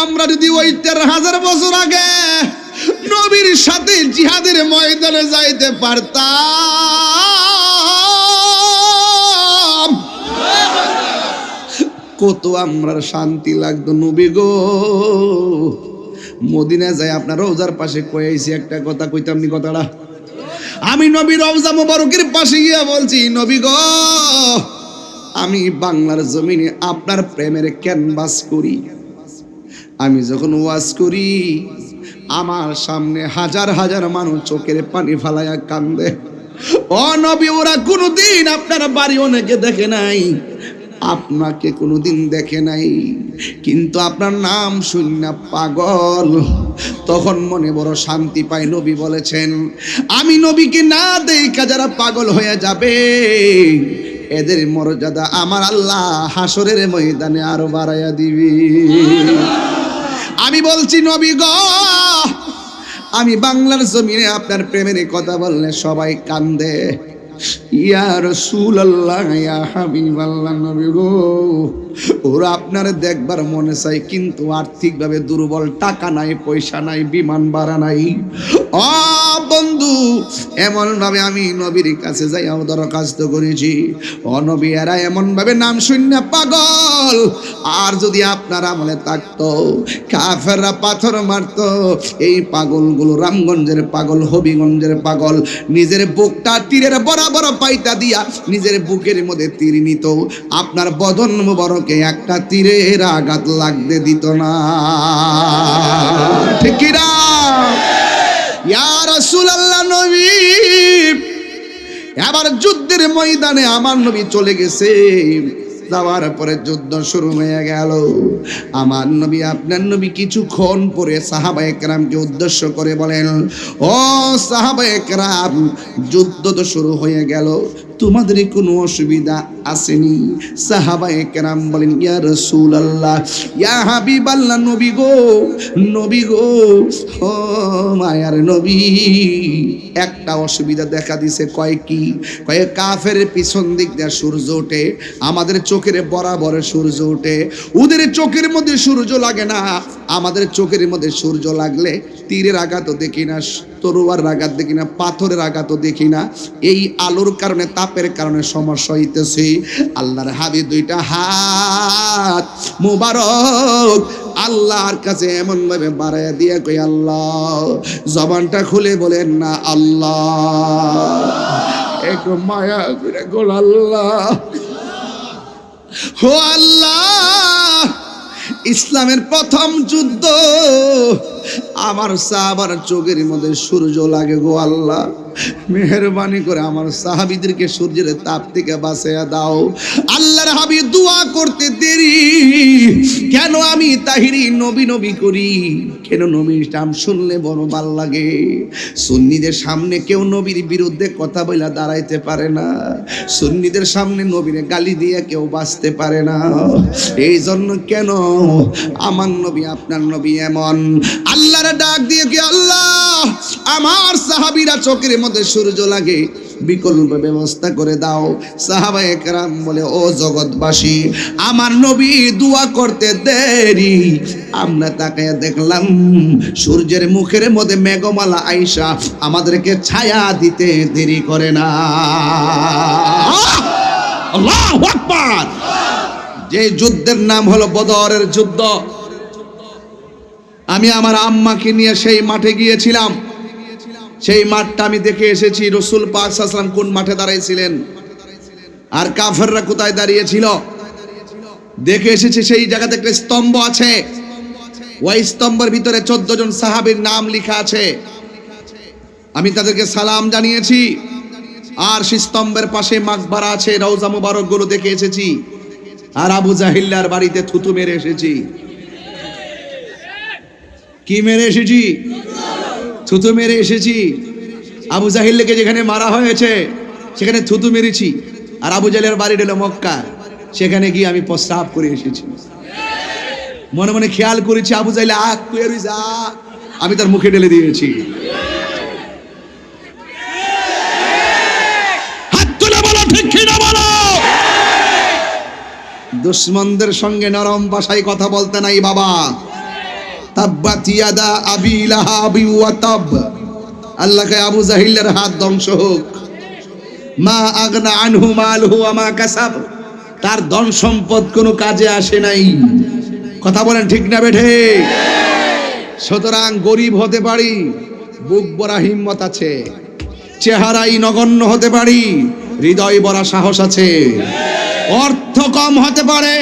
আমরা যদি ওই 13,000 বছর আগে নবীর সাথে জিহাদের ময়দানে যাইতে পারতাম, কত আমরা শান্তি লাগতো। নবী গো, মদিনায় যাই আপনার রওজার পাশে কয়েছি একটা কথা কইতাম নি, কথাটা আমি নবী রওজা মুবারকের পাশে গিয়া বলছি, নবী গো, আমি বাংলার জমিনে আপনার প্রেমের ক্যানভাস করি। আমি যখন ওয়াজ করি আমার সামনে হাজার হাজার মানুষ চোখের পানি ফালায়া কান্দে। ও নবী, ওরা কোনোদিন আপনার বাড়ি অনেকে দেখে নাই, আপনাকে কোনোদিন দেখে নাই, কিন্তু আপনার নাম শুনে পাগল, তখন মনে বড় শান্তি পায়। নবী বলেছেন, আমি নবীকে না দেখা যারা পাগল হয়ে যাবে এদের মর্যাদা আমার আল্লাহ হাসরের ময়দানে আরো বাড়াইয়া দিবে। আমি বলছি, নবী গো, আমি বাংলার জমিনে আপনার প্রেমের কথা বললে সবাই কান্দে। ইয়া রাসূলুল্লাহ, ইয়া হাবিবাল্লাহ, নবী গো, ওরা আপনার দেখবার মনে চাই, কিন্তু আর্থিকভাবে দুর্বল, টাকা নাই, পয়সা নাই, বিমান ভাড়া নাই। ও বন্ধু, এমন ভাবে আমি নবীর কাছে যাই দরখাস্ত করেছি, ও নবী, এরা এমন ভাবে নাম শুনে পাগল। আর যদি আপনার আমলে থাকতো, কাফেররা পাথর মারতো, এই পাগলগুলো রামগঞ্জের পাগল, হবিগঞ্জের পাগল, নিজের বুকটা তীরের বরাবর পাইতা দিয়া নিজের বুকের মধ্যে তীর নিত, আপনার বদন মুবারকে একটা তীরের আঘাত লাগতে দিত না। ঠিক কি না? ইয়া রাসূলুল্লাহ, নবী এবার যুদ্ধের ময়দানে আমার নবী চলে গেছে। যাওয়ার পরে যুদ্ধ শুরু হয়ে গেল। আমার নবী, আপনার নবী কিছুক্ষণ পরে সাহাবায়ে কেরামকে উদ্দেশ্য করে বলেন, ও সাহাবায়ে কেরাম, যুদ্ধ তো শুরু হয়ে গেল, তোমাদের কোনো অসুবিধা আসেনি? সাহাবায়ে কেরাম বলেন, ইয়া রাসূলুল্লাহ, ইয়া হাবিবাল্লাহ, নবী গো, নবী গো, ও মায়ার নবী, একটা অসুবিধা দেখা দিছে। কয় কি? কয় কাফের পিছন দিক দিয়ে সূর্য ওঠে, আমাদের চোখের বরাবর সূর্য ওঠে। ওদের চোখের মধ্যে সূর্য লাগে না, আমাদের চোখের মধ্যে সূর্য লাগলে তীরের আঘাতও দেখি না, তরোয়ার আঘাত দেখি না, পাথরের আঘাতও দেখি না। এই আলোর কারণে, তাপের কারণে সমস্যা হইতেছে। আল্লাহর হাবিব দুইটা হাত মুবারক আল্লাহর কাছে এমন ভাবে বাড়াইয়া দিয়ে কই, আল্লাহ, জবানটা খুলে বলেন না আল্লাহ, একটু মায়া করে গোল, আল্লাহ, ও আল্লাহ, ইসলামের প্রথম যুদ্ধ, আমার সাহাবার চোখের মধ্যে সূর্য লাগে গো আল্লাহ, মেহেরবানি করে আমার সাহাবীদেরকে সূর্যের তাপ থেকে বাঁচাইয়া দাও। আল্লাহর হাবিব দোয়া করতে দেরি কেন? আমি তাহিরি নবী নবী করি কেন? নবীর নাম শুনলে বড় ভাল লাগে। সুন্নিদের সামনে কেউ নবীর বিরুদ্ধে কথা বইলা দাঁড়াইতে পারে না, সুন্নিদের সামনে নবীর গালি দিয়ে কেউ বাঁচতে পারে না। এই জন্য কেন আমার নবী, আপনার নবী এমন। আল্লাহর ডাক দিয়ে কি, আল্লাহ, আমার সাহাবীরা চোখের মধ্যে সূর্য লাগে, বিকল্প ব্যবস্থা করে দাও। সাহাবায়ে কেরাম বলে, ও জগৎবাসী, আমার নবী দোয়া করতে দেরি, আমরা তাকায়া দেখলাম সূর্যের মুখের মধ্যে মেঘমালা আইসা আমাদেরকে ছায়া দিতে দেরি করে না। আল্লাহু আকবার। যে যুদ্ধের নাম হলো বদরের যুদ্ধ, আমি আমার আম্মাকে নিয়ে সেই মাঠে গিয়েছিলাম। সেই মাঠটা আমি দেখে এসেছি। রাসূল পাক সাল্লাল্লাহু আলাইহি ওয়াসাল্লাম কোন মাঠে দাঁড়িয়েছিলেন আর কাফেররা কোথায় দাঁড়িয়েছিল দেখে এসেছি। সেই জায়গাতে একটা স্তম্ভ আছে, ওই স্তম্ভের ভিতরে 14 জন সাহাবীর নাম লেখা আছে। আমি তাদেরকে সালাম জানিয়েছি। আর সেই স্তম্ভের পাশে মাকবারা আছে, রওজা মুবারক গুলো দেখে এসেছি। আর আবু জাহিল্লার বাড়িতে থুতু মেরে এসেছি। কি মেরে এসেছি? থুতু মেরে এসেছি। আবু জাহিলকে যেখানে মারা হয়েছে সেখানে থুতু মেরেছি। আর আবু জাহেলের বাড়ি হলো মক্কা, সেখানে গিয়ে আমি প্রস্রাব করে এসেছি। মনে মনে খেয়াল করেছি আবু জাহেল আমি তার মুখে ঢেলে দিয়েছি। হাত তুলে বলো, ঠিক কি না বলো? দুশমনদের সঙ্গে নরম ভাষায় কথা বলতে নাই বাবা। তাব্বাত ইয়াদা আবি লাহাবি ওয়া তাব, আল্লাহ কয় আবু জাহিলের হাত ধ্বংস হোক। মা আগনা আনহু মালহু ওয়া মা কাসাব, তার ধন সম্পদ কোনো কাজে আসে নাই। কথা বলেন ঠিক না বেঠে? সুতরাং গরিব হতে পারি, বুক ভরা হিম্মত আছে, চেহারাই নগণ্য হতে পারি, হৃদয় ভরা সাহস আছে। অর্থ কম হতে পারে,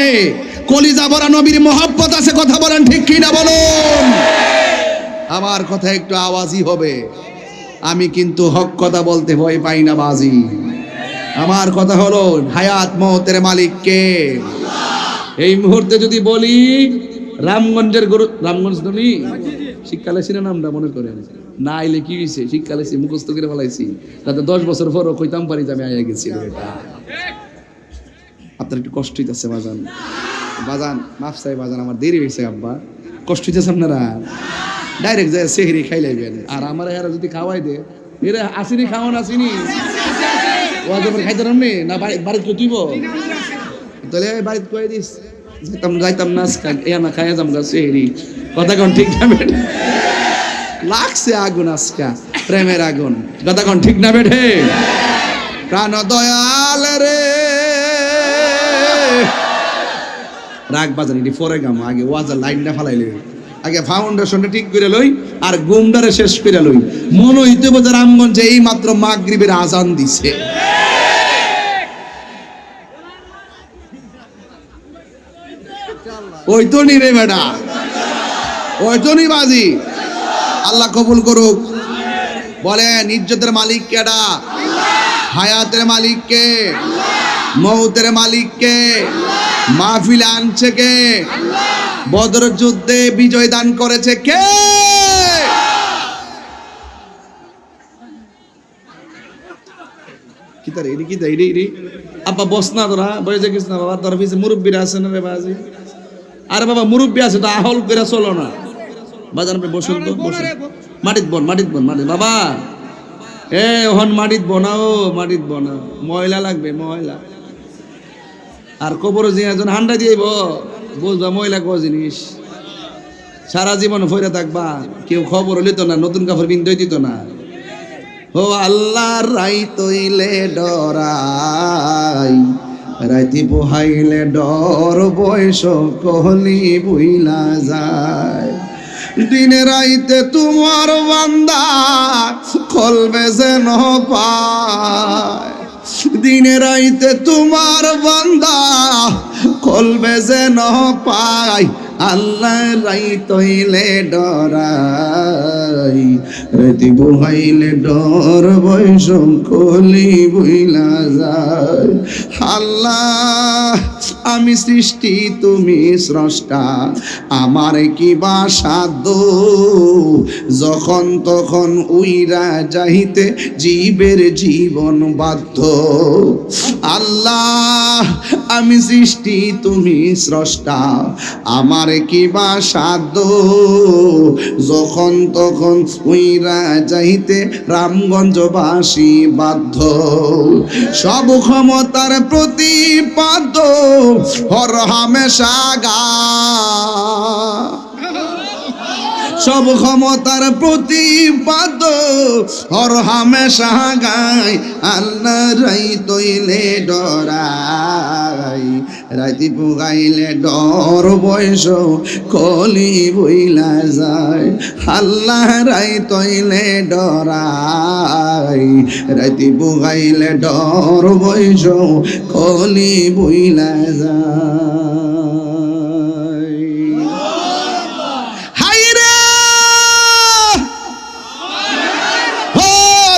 কলিজা ভরা নবীর মহব্বত আছে। কথা বলেন ঠিক কি না বলুন? আমার কথা একটু আওয়াজই হবে। আমি কিন্তু হক কথা বলতে ভয় পাই না বাজি। আমার কথা হলো হায়াত মওতের মালিক কে? এই মুহূর্তে যদি বলি রামগঞ্জের গরু, রামগঞ্জ ধনি শীতকালে ছিল নামটা মনে করেন না, আইলে কি হয়েছে, শীতকালে মুখস্থ করে ফেলাইছি, তাতে 10 বছর পরও কইতাম পারি যে আমি আইয়া গেছি। এটা আপনার একটু কষ্ট হইতেছে বাজান, বাজান মাফ চাই বাজান, আমার দেরি হয়েছে আব্বা, কষ্ট হইতেছে আপনারা। ডাইরেক্ট যায় সেহরি খাই লাইবেন, আর আমার এরা যদি খাওয়াই দে, এরা আসিনি খাওয়ান আসিনি ওয়াজের খাইতে রামনি না, বাড়িতে তো তুইব তাহলে বাড়িতে কয়ে দিস যাইতাম না না খাইয়া যাম গা সেহরি। কথা কোন ঠিক না বেঠে? লাগছে আগুন আজকা, প্রেমের আগুন। কথা কোন ঠিক না বেঠে? প্রাণ দয়াল রে রাগ বাজান, এটি পরে গাম, আগে ওয়াজার লাইনটা ফালাইলে, আগে ফাউন্ডেশনটা ঠিক করে লই আর গুমডারে শেষ করে লই। মনে হইতে বোঝা রামগঞ্জে এই মাত্র মাগরিবের আজান দিছে। ওই তো নি রে বেটা, ওই তো নি বাজি। আল্লাহ কবুল করুক। বলেন ইজ্জতের মালিক কেডা? হায়াতের মালিক কে? মৌতের মালিক কে? মাহফিলে আনছে কে? বদর যুদ্ধে বিজয় দান করেছে কে? কি তার এডি কি তাই এডি আব্বা বস না, তোরা বসে গেছিস না বাবা, তোর পিছে মুরব্বীরা আছে না রে বাজি? আরে বাবা মুরব্বী আছে তো আহল করে চলো না বাজার, আপনি বসুন তো, বসুন। মাটিত বন, মাটিত বন, মাটিত বাবা, এ ওহন মাটিত বনাও, মাটিত বনাও, ময়লা লাগবে ময়লা। আর কবর যে একজন হান্ডা দিয়েব বুঝবা ময়লা ক জিনিস, সারা জীবন ফইরা থাকবা, কেউ খবর লিত না, নতুন কাপড় বিন্দই দিত না। ও আল্লাহ রাই তৈলে ডরাই, রাইতি পোহাইলে ডর, বয়স কহলি বুইলা যায়। দিনে রাইতে তোমার বান্দা কলবে যেন পায়, দিনে রাইতে তোমার বান্দা কলবে যেন পায়। আল্লাহ রাই তৈলে ডরাই, রাতি বুহাইলে ডর, বয়স কলি বুইলা যায়। আল্লাহ আমি সৃষ্টি তুমি স্রষ্টা, আমার কি বা সাধ্য, যখন তখন উইরা যাইতে জীবের জীবন বাধ্য। আল্লাহ আমি সৃষ্টি তুমি স্রষ্টা, আমার কি বা সাধ্য, যখন তখন উইরা যাইতে রামগঞ্জবাসী বাধ্য। সব ক্ষমতার প্রতিপাদ্য হর হামেশা গা, সব ক্ষমতার প্রতিপাদ্য হর হামেশা গায়। আল্লাহ রাই তৈলে ডরাই, রাতি পুগাইলে ডর, বয়স কলি বইলা যায়। আল্লাহ রাই তৈলে ডরাই, রাতি পুগাইলে ডর, বয়স কলি বইলা যায়।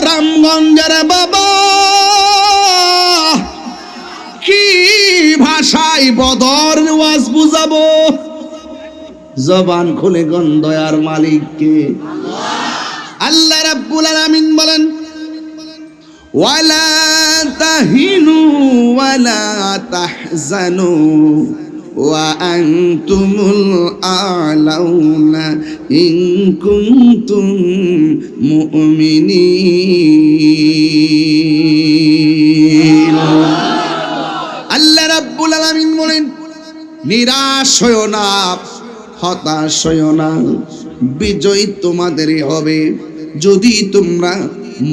রামগঞ্জের বাবা কি ভাষায় বদর ওয়াজ বুঝাবো, জবান খুলে গন্ধয়ার মালিককে। আল্লাহ রাব্বুল আলামিন বলেন ওয়ালা তাহিনু ওয়ালা তাহজানু ওয়া আনতুমুল আ'লাউনা ইন কুনতুম মুমিনিন। আল্লাহ রাব্বুল আলামিন বলেন নিরাশ হয়ো না, হতাশ হইও না, বিজয় তোমাদেরই হবে যদি তোমরা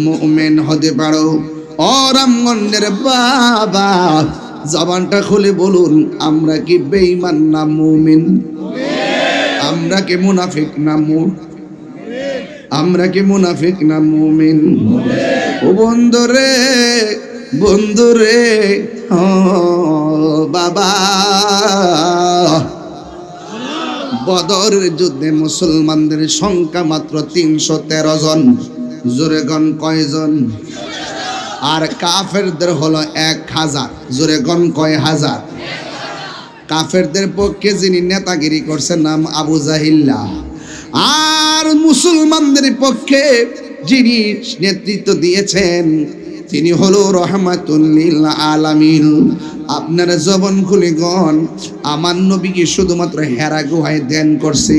মুমিন হতে পারো। ও রামগঞ্জের বাবা, জবানটা খুলে বলুন, আমরা কি বেঈমান না মুমিন? আমরা কি মুনাফিক না আমরা কি মুনাফিক না মুমিন? ও বন্ধুরে, বন্ধুরে, ও বাবা, বদরের যুদ্ধে মুসলমানদের সংখ্যা মাত্র 313 জন। জোরে গণ কয়জন? আর কাফেরদের হলো 1000। জোরে গণ কয় হাজার? কাফেরদের পক্ষে যিনি নেতাগিরি করছেন নাম আবু জাহিল্লা, আর মুসলমানদের পক্ষে যিনি নেতৃত্ব দিয়েছেন তিনি হলো রহমাতুল লিল আলামিন। আপনারা জবান খুলে গণ, আমার নবীকে শুধুমাত্র হেরা গুহায় ধ্যান করছে,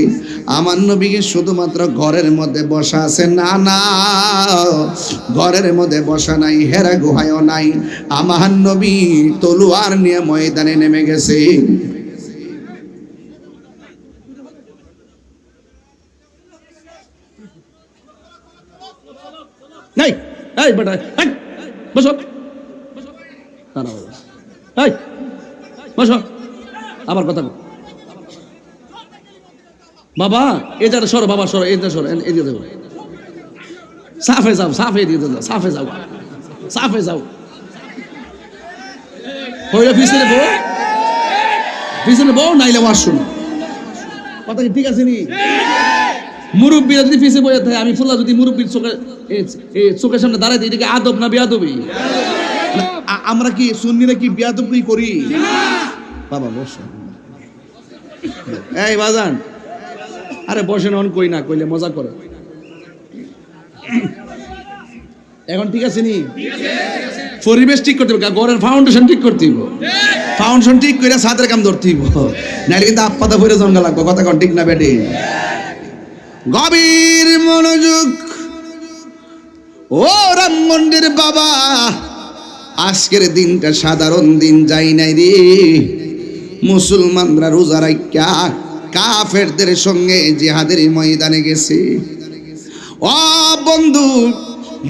আমার নবীকে শুধুমাত্র ঘরের মধ্যে বসা আছে? না না, ঘরের মধ্যে বসা নাই, হেরা গুহায়ও নাই। আমার নবী তলোয়ার নিয়ে ময়দানে নেমে গেছে। নাই এই বেটা, বসো, এই বসো, আবার কথা বাবা, এটা সরো বাবা, সরো, এটা সরো, এদিকে দেবো, সাফে যাও, সাফে দিয়ে যাও, সাফে যাও, সাফে যাও, হইলে পিছনে বউ, পিছনে বউ, নাইলে ওয়াজ শুনো। কথা কি ঠিক আছে নি? মুরব্বীরা যদি পিছিয়ে বসে থাকে, আমি ফুল্লা যদি মুরব্বীর চোখের সামনে দাঁড়াই দিই, এদিকে আদব না বেয়াদবি? আমরা কি সুন্নিরা কি বেয়াদবি করি? বাবা বসো, এই বাজান, আরে বসেন, অন কই না কইলে মজা করে। এখন ঠিক আছে নি? পরিবেশ ঠিক করতে হবে, ঘরের ফাউন্ডেশন ঠিক করতে হবে, ফাউন্ডেশন ঠিক করে ছাদের কাম ধরতে হবে, নাহলে কিন্তু আপাতা ভরে জঙ্গা লাগবে। কথা কোন ঠিক না বেটে? গভীর মনোযোগ। ও রামমন্দির বাবা, আজকের দিনটা সাধারণ দিন যাই নাই রে। মুসলমানরা রোজা রাখিয়া কাফেরদের সঙ্গে জিহাদের ময়দানে গেছে। ও বন্ধু,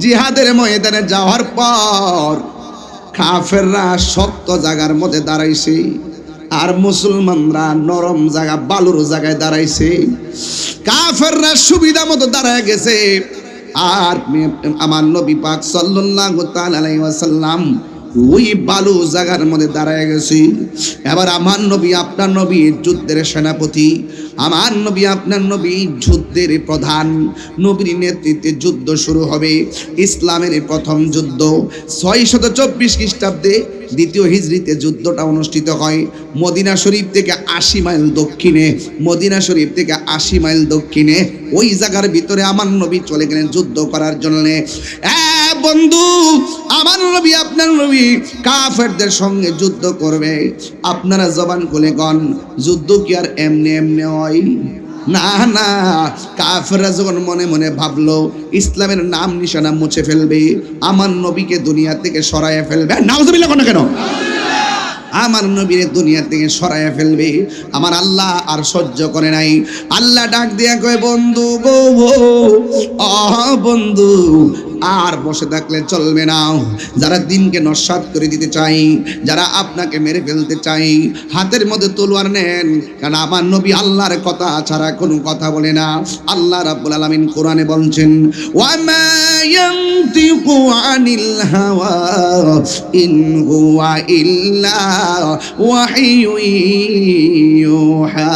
জিহাদের ময়দানে যাওয়ার পর কাফেররা শক্ত জায়গার মধ্যে দাঁড়াইছে, আর মুসলমানরা নরম জায়গা, বালুর জায়গায় দাঁড়াইছে। কাফেররা সুবিধা মতো দাঁড়ায় গেছে, আর আমার নবী পাক সাল্লাল্লাহু তাআলা আলাইহি ওয়াসাল্লাম ওই বালু জায়গার মধ্যে দাঁড়ায় গেছে। এবার আমার নবী, আপনার নবী যুদ্ধের সেনাপতি, আমার নবী, আপনার নবী যুদ্ধের প্রধান। নবীর নেতৃত্বে যুদ্ধ শুরু হবে, ইসলামের প্রথম যুদ্ধ। 624 খ্রিস্টাব্দে দ্বিতীয় হিজরিতে যুদ্ধটা অনুষ্ঠিত হয় মদিনা শরীফ থেকে 80 মাইল দক্ষিণে। মদিনা শরীফ থেকে 80 মাইল দক্ষিণে ওই জায়গার ভিতরে আমার নবী চলে গেলেন যুদ্ধ করার জন্য। বন্ধু, আমার নবী, আপনার নবী কাফেরদের সঙ্গে যুদ্ধ করবে। আপনারা জবান খুলে গন, যুদ্ধ কি আর এমনি এমনি হয়? না না, কাফেররা যখন মনে মনে ভাবলো ইসলামের নাম নিশানা মুছে ফেলবে, আমার নবীকে দুনিয়া থেকে সরাইয়া ফেলবে, নাউজুবিল্লাহ কোন কেন, আমার নবীর দুনিয়া থেকে সরাইয়া ফেলবে, আমার আল্লাহ আর সহ্য করে নাই। আল্লাহ ডাক দিয়া কয়, বন্ধু গো, বন্ধু, আর বসে থাকলে চলবে না। যারা দিনকে নস্যাৎ করে দিতে চাই, যারা আপনাকে মেরে ফেলতে চাই, হাতের মধ্যে তলোয়ার নেন, কারণ আমার নবী আল্লাহর কথা ছাড়া কোনো কথা বলে না। আল্লাহ রাব্বুল আলামিন কোরআনে বলছেন, ওয়া মা ইয়ানতিকু আনিল হাওয়া ইন হুয়া ইল্লা ওয়াহিয়ুন ইউহা।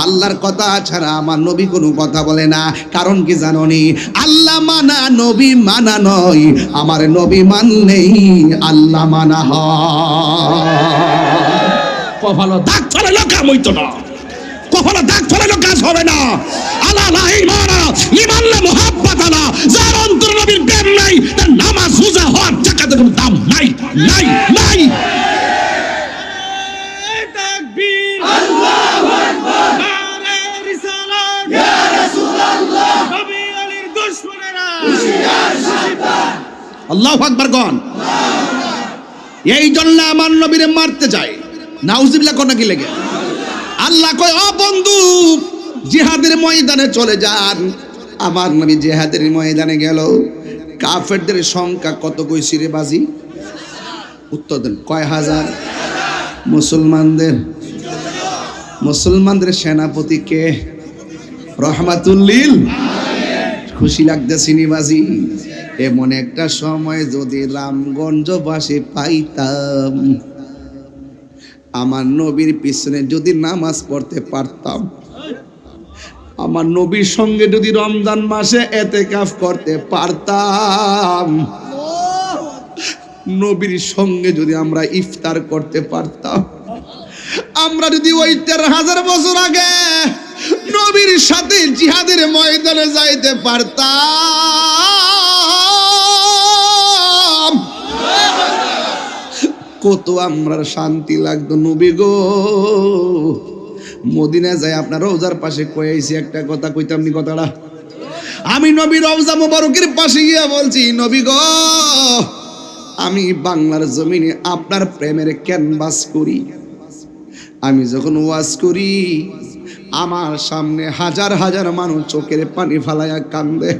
আল্লাহর কথা ছাড়া আমার নবী কোনো কথা বলে না। কারণ কি জানোনি? আল্লাহ মানা নবী মানা নয়, আমার নবী মানলেই আল্লাহ মানা হয়। কপালে দাগ ফেলালো কাম হইতো না, কপালে দাগ ফেলালো কাজ হবে না। আল্লাহ লা ইমানা লিমান লা মুহাব্বাত আলা, যার অন্তর নবীর প্রেম নাই, তার নামাজ রোজা হজ যাকাতের কোনো দাম নাই, নাই, নাই। তাকবীর, আল্লাহু আকবার, নারে রিসালাত, ইয়া রাসূলুল্লাহ, নবী আলীর দুশমনেরা হুশিয়ার সাবধান। আল্লাহু আকবার গন। এই জন্য আমার নবীরে মারতে যায়, নাউজুবিল্লাহ কোন কি লাগে? আল্লাহ কয় ও বন্ধু জিহাদের ময়দানে চলে যান। আমার নবী জিহাদের ময়দানে গেল। কাফেরদের সংখ্যা কত কইছি রে বাজি? উত্তর দেন, কয় হাজার? মুসলমানদের সেনাপতি কে? রহমাতুল্লিল। খুশি লাগতেছি নি বাজি? এমন একটা সময় যদি রামগঞ্জবাসী পাইতাম, আমার নবীর পিছনে যদি নামাজ পড়তে পারতাম, আমার নবীর সঙ্গে যদি রমজান মাসে এতেকাফ করতে পারতাম, নবীর সঙ্গে যদি আমরা ইফতার করতে পারতাম, আমরা যদি ওই 13,000 বছর আগে নবীর সাথে জিহাদের ময়দানে যাইতে পারতাম, কত আমরা শান্তি লাগতো। নবী গো, মদিনায় যাই আপনার রওজার পাশে কয়েছি একটা কথা কইতাম নি কথাটা? আমি নবী রওজা মুবারকের পাশে গিয়া বলছি, নবী গো আমি বাংলার জমিনে আপনার প্রেমের ক্যানভাস করি। আমি যখন ওয়াজ করি আমার সামনে হাজার হাজার মানুষ চোখের পানি ফালাইয়া কান্দে।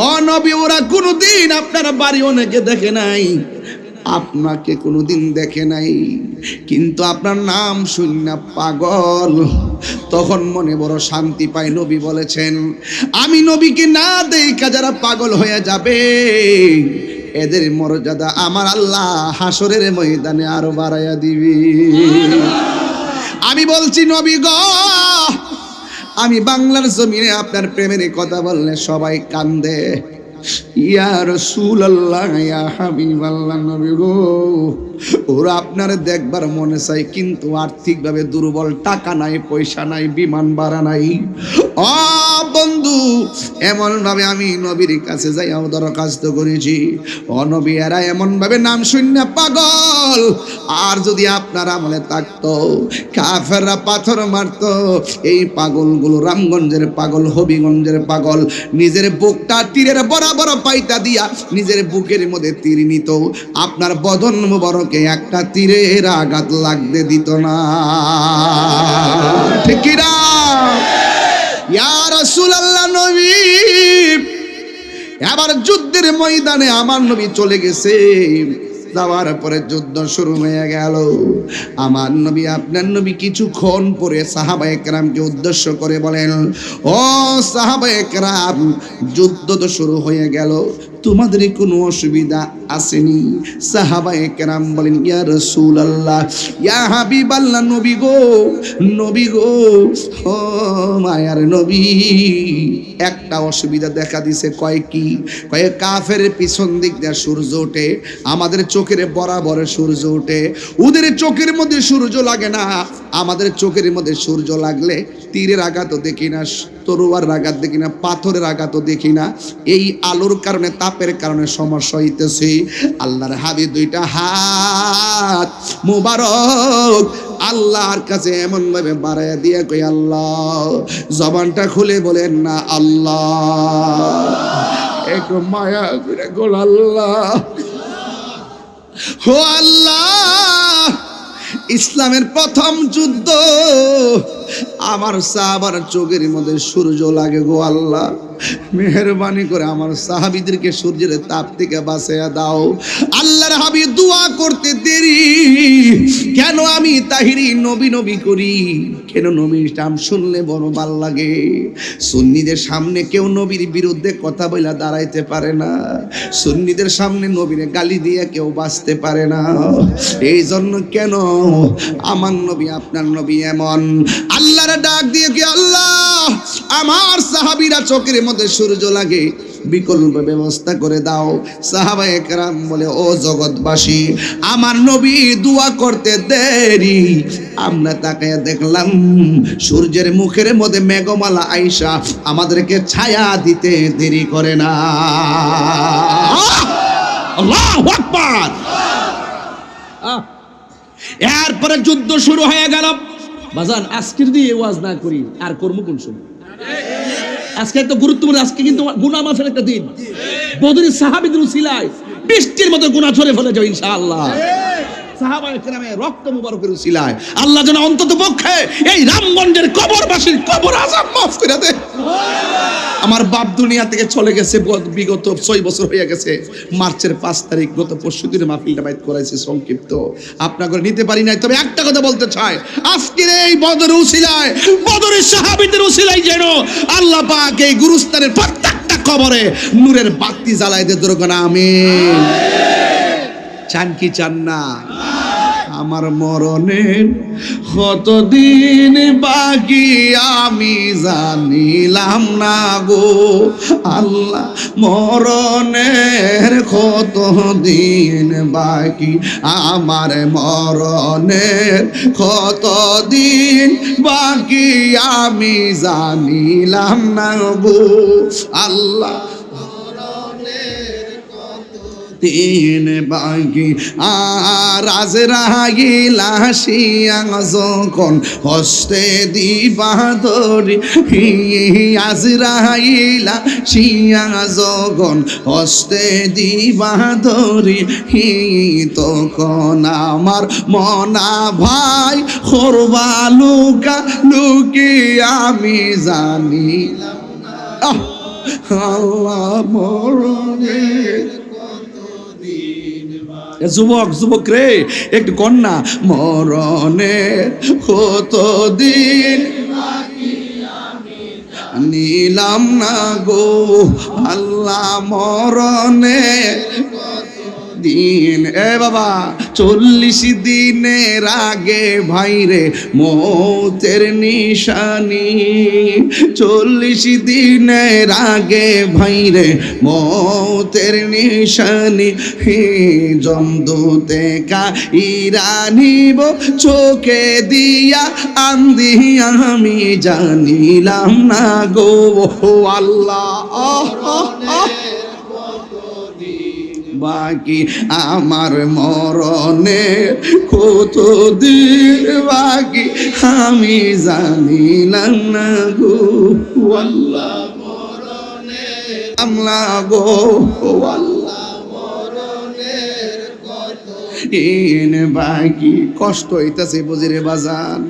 ও নবী, ওরা কোনোদিন আপনার বাড়ি অনেকে দেখে নাই, আপনাকে কোনোদিন দেখে নাই, কিন্তু আপনার নাম শুনে পাগল। তখন মনে বড় শান্তি পায়। নবী বলেছেন, আমি নবীকে না দেখা যারা পাগল হয়ে যাবে, এদের মর্যাদা আমার আল্লাহ হাসরের ময়দানে আরো বাড়াইয়া দিবি। আমি বলছি নবী গো, আমি বাংলার জমিনে আপনার প্রেমের কথা বললে সবাই কান্দে। ইয়া রাসূলুল্লাহ, ইয়া হাবিবাল্লাহ, নবী গো ওরা আপনার দেখবার মনে চাই, কিন্তু আর্থিকভাবে দুর্বল, টাকা নাই, পয়সা নাই, বিমান ভাড়া নাই। ও বন্ধু, এমন ভাবে আমি নবীর কাছে যাইয়াও দরখাস্ত করেছি, ও নবী এরা এমন ভাবে নাম শূন্য পাগল। আর যদি আপনার আমলে থাকতো, কাফেররা পাথর মারতো, এই পাগলগুলো রামগঞ্জের পাগল, হবিগঞ্জের পাগল, নিজের বুকটা তীরের বরাবর পাইতা দিয়া নিজের বুকের মধ্যে তীর নিত, আপনার বদন মুবারকে একটা তীরের আঘাত লাগতে দিত না। ঠিক কি না? ইয়া রাসূলুল্লাহ, নবী এবার যুদ্ধের ময়দানে আমার নবী চলে গেছে। যাওয়ার পরে যুদ্ধ শুরু হয়ে গেল। আমার নবী আপনার নবী কিছুক্ষণ পরে সাহাবায়ে কেরামকে উদ্দেশ্য করে বলেন, ও সাহাবায়ে কেরাম, যুদ্ধ তো শুরু হয়ে গেল, তোমাদের কোনো অসুবিধা আসেনি? সাহাবায়ে কেরাম বলেন, ইয়া রাসূলুল্লাহ, ইয়া হাবিবাল্লাহ, নবী গো, নবী গো, ও মায়ার নবী, একটা অসুবিধা দেখা দিছে। কয় কি? কয় কাফের পিছন দিক দিয়ে সূর্য ওঠে, আমাদের চোখের বরাবর সূর্য ওঠে। ওদের চোখের মধ্যে সূর্য লাগে না, আমাদের চোখের মধ্যে সূর্য লাগলে তীরের আঘাতও দেখি না, তরোয়ার আঘাত দেখি না, পাথরের আঘাতও দেখি না। এই আলোর কারণে, তাপের কারণে সমস্যা হইতেছে। আল্লাহর হাবিব দুইটা হাত মুবারক আল্লাহর কাছে এমন ভাবে বাড়াইয়া দিয়ে কই, আল্লাহ। জবানটা খুলে বলেন না আল্লাহ। একটু মায়া করে গোল আল্লাহ, ও আল্লাহ। ইসলামের প্রথম যুদ্ধ, আমার সাহাবার চোখের মধ্যে সূর্য লাগে গো আল্লাহ, মেহেরবানি করে আমার সাহাবীদেরকে সূর্যের তাপ থেকে বাঁচাইয়া দাও। আল্লাহর হাবিব দোয়া করতে দেরি কেন? আমি তাহিরি নবী নবী করি কেন? নবীর নাম শুনলে বড় ভাল লাগে। সুন্নিদের সামনে কেউ নবীর বিরুদ্ধে কথা বইলা দাঁড়াইতে পারে না, সুন্নিদের সামনে নবীরে গালি দিয়ে কেউ বাঁচতে পারে না। এই জন্য কেন আমার নবী আপনার নবী এমন আল্লাহর ডাক দিয়ে কি, আল্লাহ আমার সাহাবীরা চোখের মধ্যে সূর্য লাগে, বিকল্প ব্যবস্থা করে দাও। সাহাবায়ে কেরাম বলে, ও জগৎবাসী, আমার নবী দোয়া করতে দেরি, আমরা তাকায় দেখলাম সূর্যের মুখের মধ্যে মেঘমালা আইসা আমাদেরকে ছায়া দিতে দেরি করে না। আল্লাহু আকবার। এরপরে যুদ্ধ শুরু হয়ে গেল। বাজান, আজকের দিয়ে ওয়াজ না করি আর কর্ম কোন সময়? আজকে তো গুরুত্বপূর্ণ, আজকে কিন্তু গুনাহ মাফের একটা দিন। বদরের সাহাবীদের উসিলায় বৃষ্টির মতো গুনাহ ঝরে ফেলে যাবে ইনশাআল্লাহ। সাহাবায়ে কেরামের রক্ত মুবারকের উসিলায় আল্লাহ যেন অন্তত পক্ষে এই রামগঞ্জের কবরবাসীর কবর আযাব মাফ করে দেয়। আমার বাপ দুনিয়া থেকে চলে গেছে বিগত 6 বছর হয়ে গেছে। মার্চের 5 তারিখ গত পরশুদিন মাহফিলটা বাইত করাইছি সংক্ষিপ্ত, আপনাদের নিতে পারি নাই। তবে একটা কথা বলতে চাই, আজকের এই বদরের উসিলায়, বদরের সাহাবীদের উসিলায় যেন আল্লাহ পাক এই গুরুস্থানের প্রত্যেকটা কবরে নূরের বাতি জ্বালায় দে দরকার। আমিন। চান কি চান না? আমার মরণের কতদিন বাকি আমি জানিলাম না গো আল্লাহ, মরণের কতদিন বাকি, আমার মরণের কতদিন বাকি আমি জানিলাম না গো আল্লাহ, দিন বাকি। আর আজরাইল আসিয়া যখন হস্তে দিবা ধরি, আজরাইল আসিয়া যখন হস্তে দিবা ধরি, তখন আমার মনা ভাই করবা লুকা লুকি আমি জানিলাম না আল্লাহ মরণের। যুবক যুবক রে একটু কন্যা, মরণের কতদিন নিলাম না গো আল্লাহ, মরণের দিন। এ বাবা 40 দিনের আগে ভাইরে মৌতের নিশানি, 40 দিনের আগে ভাইরে মৌতের নিশানি, জমদূতে কাইরানিব চোখে দিয়া আন্দি আমি জানিলাম না গো আল্লাহ, বাকি আমার মরণে কতদিন বাকি আমি জানিলাম না গো আল্লাহ, মরণে আমলা গো আল্লাহ, মরণের কতদিন বাকি। কষ্ট হইতাছে বুঝিরে বাজান,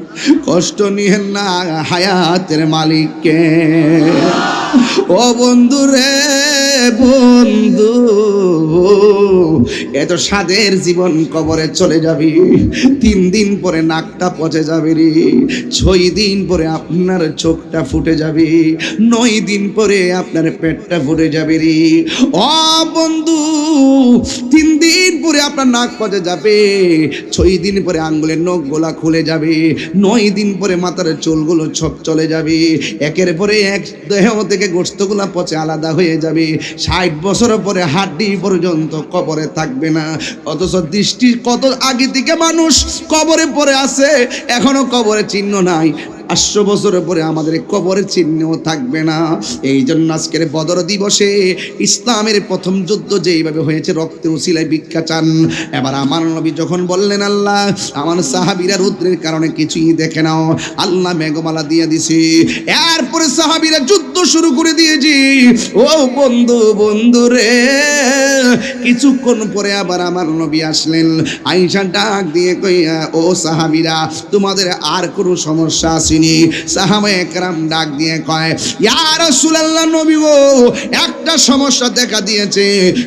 কষ্ট নিয়েন না হায়াতের মালিককে। ও বন্ধু রে বন্ধু, এত স্বাদের জীবন কবরে চলে যাবি, 3 দিন পরে নাকটা পচে যাবে রে, 6 দিন পরে আপনার চোখটা ফুটে যাবে, 9 দিন পরে আপনার পেটটা ফুটে যাবে রে। ও বন্ধু, 3 দিন পরে আপনার নাক পচে যাবে, 6 দিন পরে আঙ্গুলের নখগুলা খুলে যাবে, 9 দিন পরে মাথার চুলগুলো সব চলে যাবে, একের পরে এক দেহ থেকে গোশতগুলা পচে আলাদা হয়ে যাবে, 60 বছর পরে হাড্ডি পর্যন্ত কবরে থাকবে না। অথচ দৃষ্টি কত আগে থেকে মানুষ কবরে পড়ে আছে, এখনো কবরে চিহ্ন নাই। 500 বছরের পরে আমাদের কবরের চিহ্নও থাকবে না। এই জন্য আজকের বদর দিবসে ইসলামের প্রথম যুদ্ধ যেইভাবে হয়েছে রক্তের উসিলায় ভিক্ষা চান। এবার আমার নবী যখন বললেন আল্লাহ আমার সাহাবীরা রুদ্রের কারণে কিছুই দেখে নাও, আল্লাহ মেঘমালা দিয়ে দিছে, এরপরে সাহাবীরা যুদ্ধ শুরু করে দিয়েছি। ও বন্ধু বন্ধু রে, কিছুক্ষণ পরে আবার আমার নবী আসলেন, আয়েশা ডাক দিয়ে কইয়া ও সাহাবীরা তোমাদের আর কোনো সমস্যা আছে? সাহাবায়ে কেরাম ডাক দিয়ে কয় ইয়া রাসূলুল্লাহ নবী গো একটা সমস্যা দেখা দিয়েছে।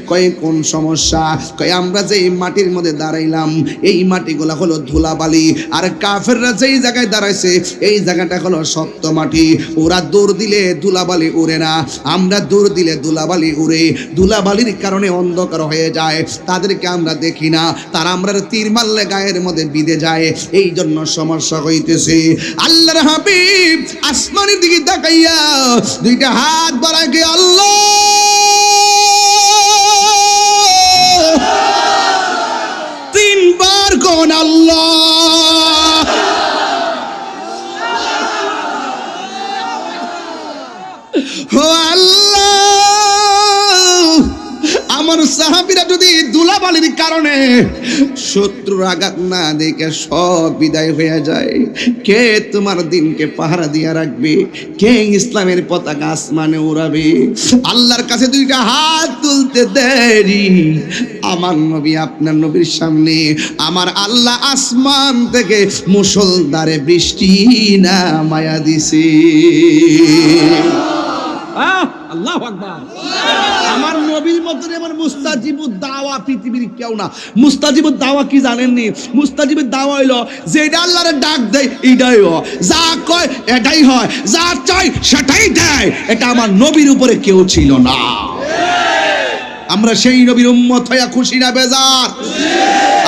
কয় কোন সমস্যা? কয় আমরা যে মাটির মধ্যে দাঁড়াইলাম এই মাটিগুলা হলো ধুলাবালি, আর কাফেররা যেই জায়গায় দাঁড়াইছে এই জায়গাটা হলো শক্ত মাটি, ওরা দৌড় দিলে ধুলাবালি উড়ে না, আমরা দৌড় দিলে ধুলাবালি উড়ে, ধুলাবালির কারণে অন্ধকার হয়ে যায়, তাদেরকে আমরা দেখি না, তারা আমরা তীর মারলে গায়ের মধ্যে বিঁধে যায়, এই জন্য সমস্যা হইতেছে। আল্লাহর হাবিব আসমানের দিকে তাকাইয়া 2টা হাত বাড়ায় কে আল্লাহ 3 বার কোন আল্লাহ, ও আল্লাহ আমার সাহাবীরা যদি ধুলাবালির কারণে শত্রুর আঘাত না দেখে সব বিদায় হয়ে যায়, কে তোমার দিনকে পাহারা দিয়ে রাখবে? কে ইসলামের পতাকা আসমানে উড়াবে? আল্লাহর কাছে দুইটা হাত তুলতে দেরি, আমার নবী আপনার নবীর সামনে আমার আল্লাহ আসমান থেকে মুষলধারে বৃষ্টি নামায়া দিছে। আল্লাহু আকবার। আমার নবীর মতন এমন মুস্তাজিবুদ দাওয়া পৃথিবীর কেউ না। মুস্তাজিবুদ দাওয়া কি জানেননি? মুস্তাজিবুদ দাওয়া হইলো যেটা আল্লাহর ডাক দেয় এটাই হয়, যা কয় এটাই হয়, যা চাই সেটাই দেয়। এটা আমার নবীর উপরে কেউ ছিল না। আমরা সেই নবীর উম্মত হইয়া খুশি না বেজার?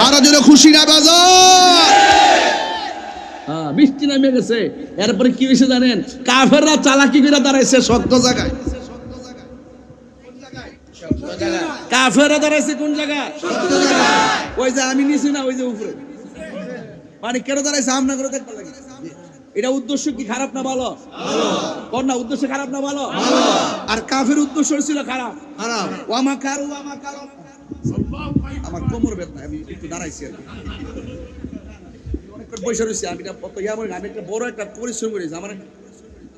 আরো জোরে খুশি না বেজার? বৃষ্টি নামে গেছে, এরপরে কি হয়েছে জানেন? কাফেররা চালাকি করে দাঁড়াইছে শক্ত জায়গায়। কাফেররা দাঁড়াইছে কোন জায়গায়? ওই যে আমি নিছি না, ওই যে উপরে মানে কেন দাঁড়াইছে আমরা করে দেখতে লাগে। এটা উদ্দেশ্য কি খারাপ না ভালো? কোন না উদ্দেশ্য খারাপ না ভালো? আর কাফের উদ্দেশ্য ছিল খারাপ। ওয়ামা কারু আমার কোমর ব্যথা, আমি একটু দাঁড়াইছি আর বসে রয়েছি। আমি একটা বড় একটা পরিশ্রম করেছি, আমার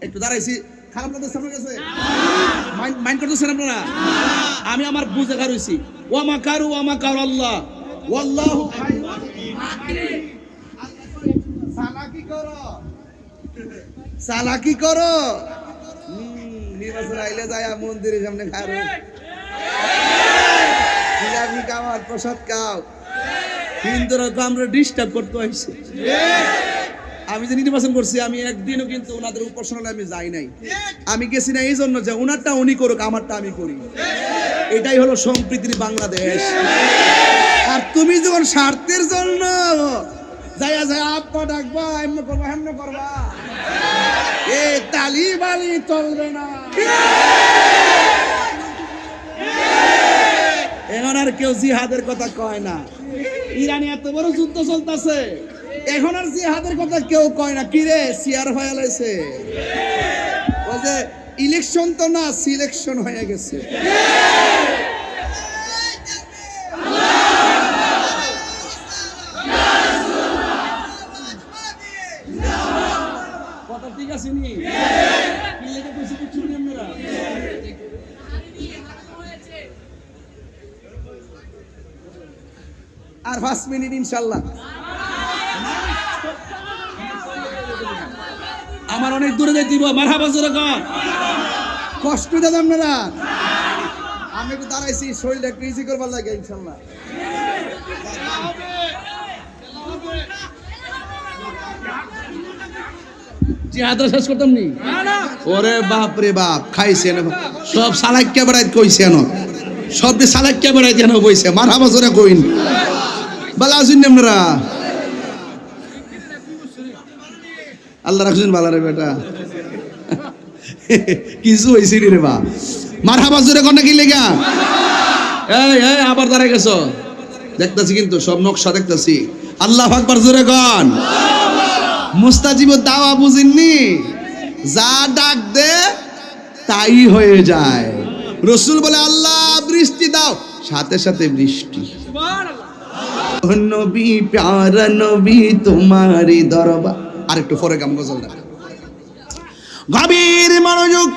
একটু দাঁড়াইছি। খারাপ লাগতেছে আপনার কাছে? মাইন্ড করতেছেন আপনারা? আমি আমার বুঝে রয়েছি। ওয়ামা কারু আল্লাহ ওয়াল্লাহু চালাকি করো নির্বাচন আইলে যায় মন্দিরের সামনে খাবে জিলাপি খাওয়ার প্রসাদ খাও, কিন্তু আমরা ডিস্টার্ব করতে হয়েছে। আমি যে নির্বাচন করছি আমি একদিনও কিন্তু ওনাদের উপাসনালয়ে আমি যাই নাই। আমি গেছি না এই জন্য যে ওনারটা উনি করুক, আমারটা আমি করি। এটাই হলো সম্প্রীতির বাংলাদেশ। আর তুমি যখন স্বার্থের জন্য যাইয়া যায় আব্বা ডাকবা এমনি করবা হেমনে করবা, এ তালি বালি চলবে না। এখন আর কেউ জিহাদের কথা কয় না। ইরানে এত বড় যুদ্ধ চলতেছে, এখন আর জিহাদের কথা কেউ কয় না। কিরে সিয়ার হয়ে লাইছে, ওই যে ইলেকশন তো না সিলেকশন হয়ে গেছে। কথা ঠিক আছে নি? কি লেগে কইছে কিছু নেই আমরা? আর 5 মিনিট ইনশাআল্লাহ। আমার অনেক দূরে যাইতে দিব। মারহাবা জোরে কর। কষ্ট দেন আপনারা। আমি একটু দাঁড়াইছি, শরীরটা একটু ইজি করবার লাগে ইনশাআল্লাহ। জিহাদ শেষ করতাম নি? ওরে বাপ রে বাপ, খাইছেন সব সালাক্কা বেড়াই কইছেন, সব সালাক্কা বেড়াই যেন বইছে। মারহাবা জোরে কইন। ভালো আছেন আপনারা? আল্লাহ রাখছেন ভালো রে বেটা। কিছু হয়েছে রে বা। মারহাবা জোরে কোন কি লেগা? এই আবার দাঁড়াই গেছো, দেখতেছি কিন্তু সব নকশা দেখতেছি। আল্লাহু আকবার জোরে কোন। মুস্তাজিবুদ দাওয়া বুঝেননি? যা ডাক দে তাই হয়ে যায়। রাসূল বলে আল্লাহ বৃষ্টি দাও, সাথে সাথে বৃষ্টি। সুবহানাল্লাহ। নবী প্যারা নবী তোমারি দরবার। আর একটু পরে গান গজলটা গভীর মনোযোগ।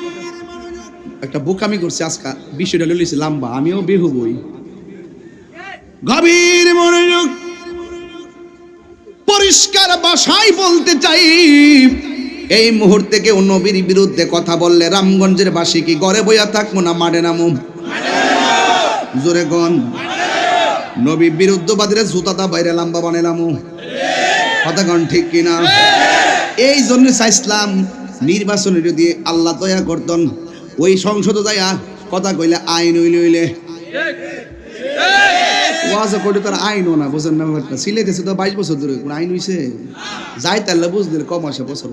একটা বোকামি করছে আজকে, বিষয়টা লইছে লম্বা, আমিও বেহু বই। গভীর মনোযোগ। পরিষ্কার ভাষায় বলতে চাই, এই মুহূর্তে কেউ নবীর বিরুদ্ধে কথা বললে রামগঞ্জের বাসী কি ঘরে বইয়া থাকবো না মাঠে নামু? জোরে গন। নবী বিরুদ্ধবাদীরা জুতাটা বাইরে লম্বা বানাইলামু, কথা গন ঠিক কিনা? এই জন্য চাইছিলাম নির্বাচনে যদি আল্লাহ দয়া করতেন, ওই সংসদে যাইয়া কথা কইলে আইন হইলে ওয়াজা করে তার আইনও না, বোঝেন না ব্যাপারটা। সিলেটেছে তো 22 বছর ধরে কোন আইন হইছে? যাই তাহলে বুঝলে কম আসে বছর।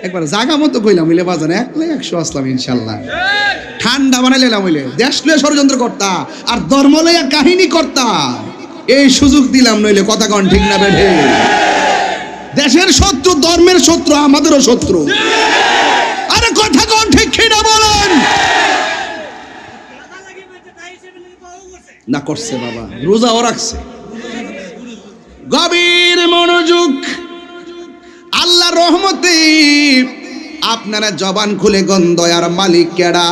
একবার জাগা মতো কইলাম হইলে বাজার 100 আসলাম ইনশাল্লাহ। ঠান্ডা বানাইলাম হইলে দেশ লয়ে ষড়যন্ত্র করতা আর ধর্ম লইয়া কাহিনী করতা, এই সুযোগ দিলাম নইলে কথা কন ঠিক না বেঠে? দেশের শত্রু ধর্মের শত্রু আমাদেরও শত্রু। আরে কথা কন ঠিক কিনা বলেন? না করছে বাবা, রোজাও রাখছে। গভীর মনোযোগ। আল্লাহর রহমতে আপনারা জবান খুলে গন্ধ আর মালিক কেডা?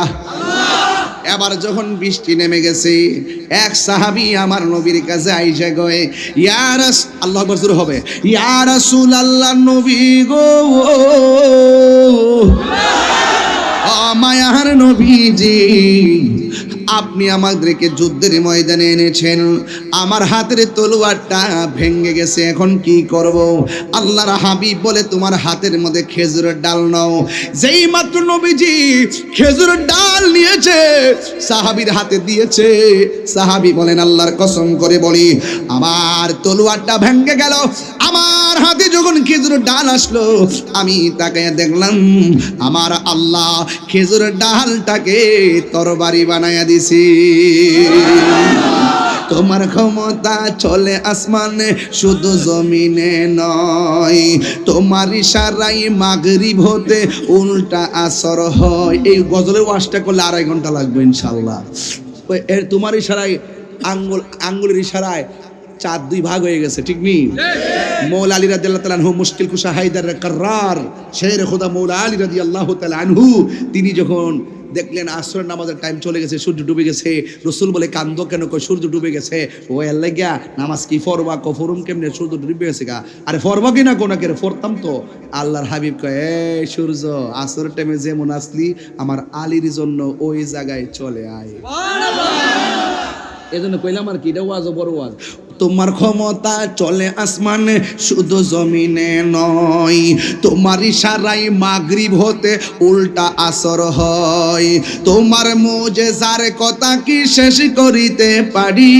এবার যখন বৃষ্টি নেমে গেছে, এক সাহাবী আমার নবীর কাছে আইসা গয়ে, ইয়া আল্লাহু আকবার শুরু হবে, ইয়া রাসূলুল্লাহ, নবী গো, ও মায়ার নবীজি, আপনি আমাদেরকে যুদ্ধের ময়দানে এনেছেন, আমার হাতের তলোয়ারটা ভেঙে গেছে, এখন কি করব? আল্লাহর হাবিব বলে, তোমার হাতের মধ্যে খেজুরের ডাল নাও। যেই মাত্র নবীজি খেজুরের ডাল নিয়েছে, সাহাবীর হাতে দিয়েছে, সাহাবী বলেন, আল্লাহর কসম করে বলি, আমার তলোয়ারটা ভেঙে গেল। আমার হাতে যখন খেজুরের ডাল আসলো, আমি তাকায় দেখলাম আমার আল্লাহ খেজুরের ডালটাকে তরবারি বানায়া দিছি। তোমার ক্ষমতা চলে আসমানে, শুধু জমিনে নয়, তোমার ইশারায় মাগরিব হতে উল্টা আসর হয়। এই গজলের ওয়াজটা করলে 2.5 ঘন্টা লাগবে ইনশাআল্লাহ। তোমার ইশারায়, আঙ্গুলের ইশারায় চাঁদ 2 ভাগ হয়ে গেছে, ঠিক নেই? মৌলা আলী রাদিয়াল্লাহু তাআলা আনহু, মুশকিল কুশা হায়দার কাররার, শের খোদা মৌলা আলী রাদিয়াল্লাহু তাআলা আনহু, তিনি যখন দেখলেন আসরের নামাজের টাইম চলে গেছে, সূর্য ডুবে গেছে, রাসূল বলে, কান্দো কেন? কই সূর্য ডুবে গেছে। ও আল্লাহ গিয়া নামাজ কি ফরবা? কফরুম কেমনে? সূর্য ডুবে গেছে গা। আরে ফরবা কি না কোনা করে ফরতাম তো। আল্লাহর হাবিব কয়, এই সূর্য, আসরের টাইমে যেমন আসলি, আমার আলীর জন্য ওই জায়গায় চলে আয়। সুবহানাল্লাহ। এজন্য কইলাম আর কি, এটা ওয়াজ, বড় ওয়াজ। তোমার ক্ষমতা চলে আসমানে, শুধু জমিনে নয়, তোমার ইশারায় মাগরিব হতে উল্টা আসর হয়। তোমার মুজিজার কথা কি শেষ করিতে পারি?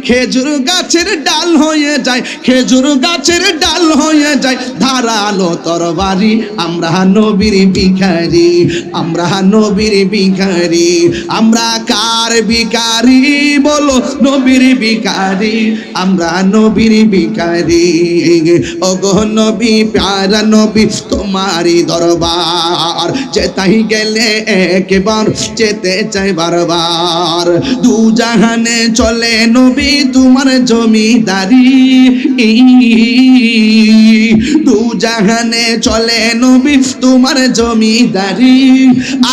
খেজুর গাছের ডাল হয়ে যায়, খেজুর গাছের ডাল হয়ে যায় ধারালো তরবারি। আমরা নবীর ভিখারি, আমরা নবীর ভিখারি, আমরা কার ভিখারি বলো? নবীর ভিখারি, আমরা নবীর ভিখারি। ওগো নবী, প্যারা নবী, তোমারই দরবার যেতাই গেলে একবার যেতে চাই বারবার। দু জাহানে চলে নবী তোমার জমিদারি, দু জাহানে চলে নবী তোমার জমিদারি।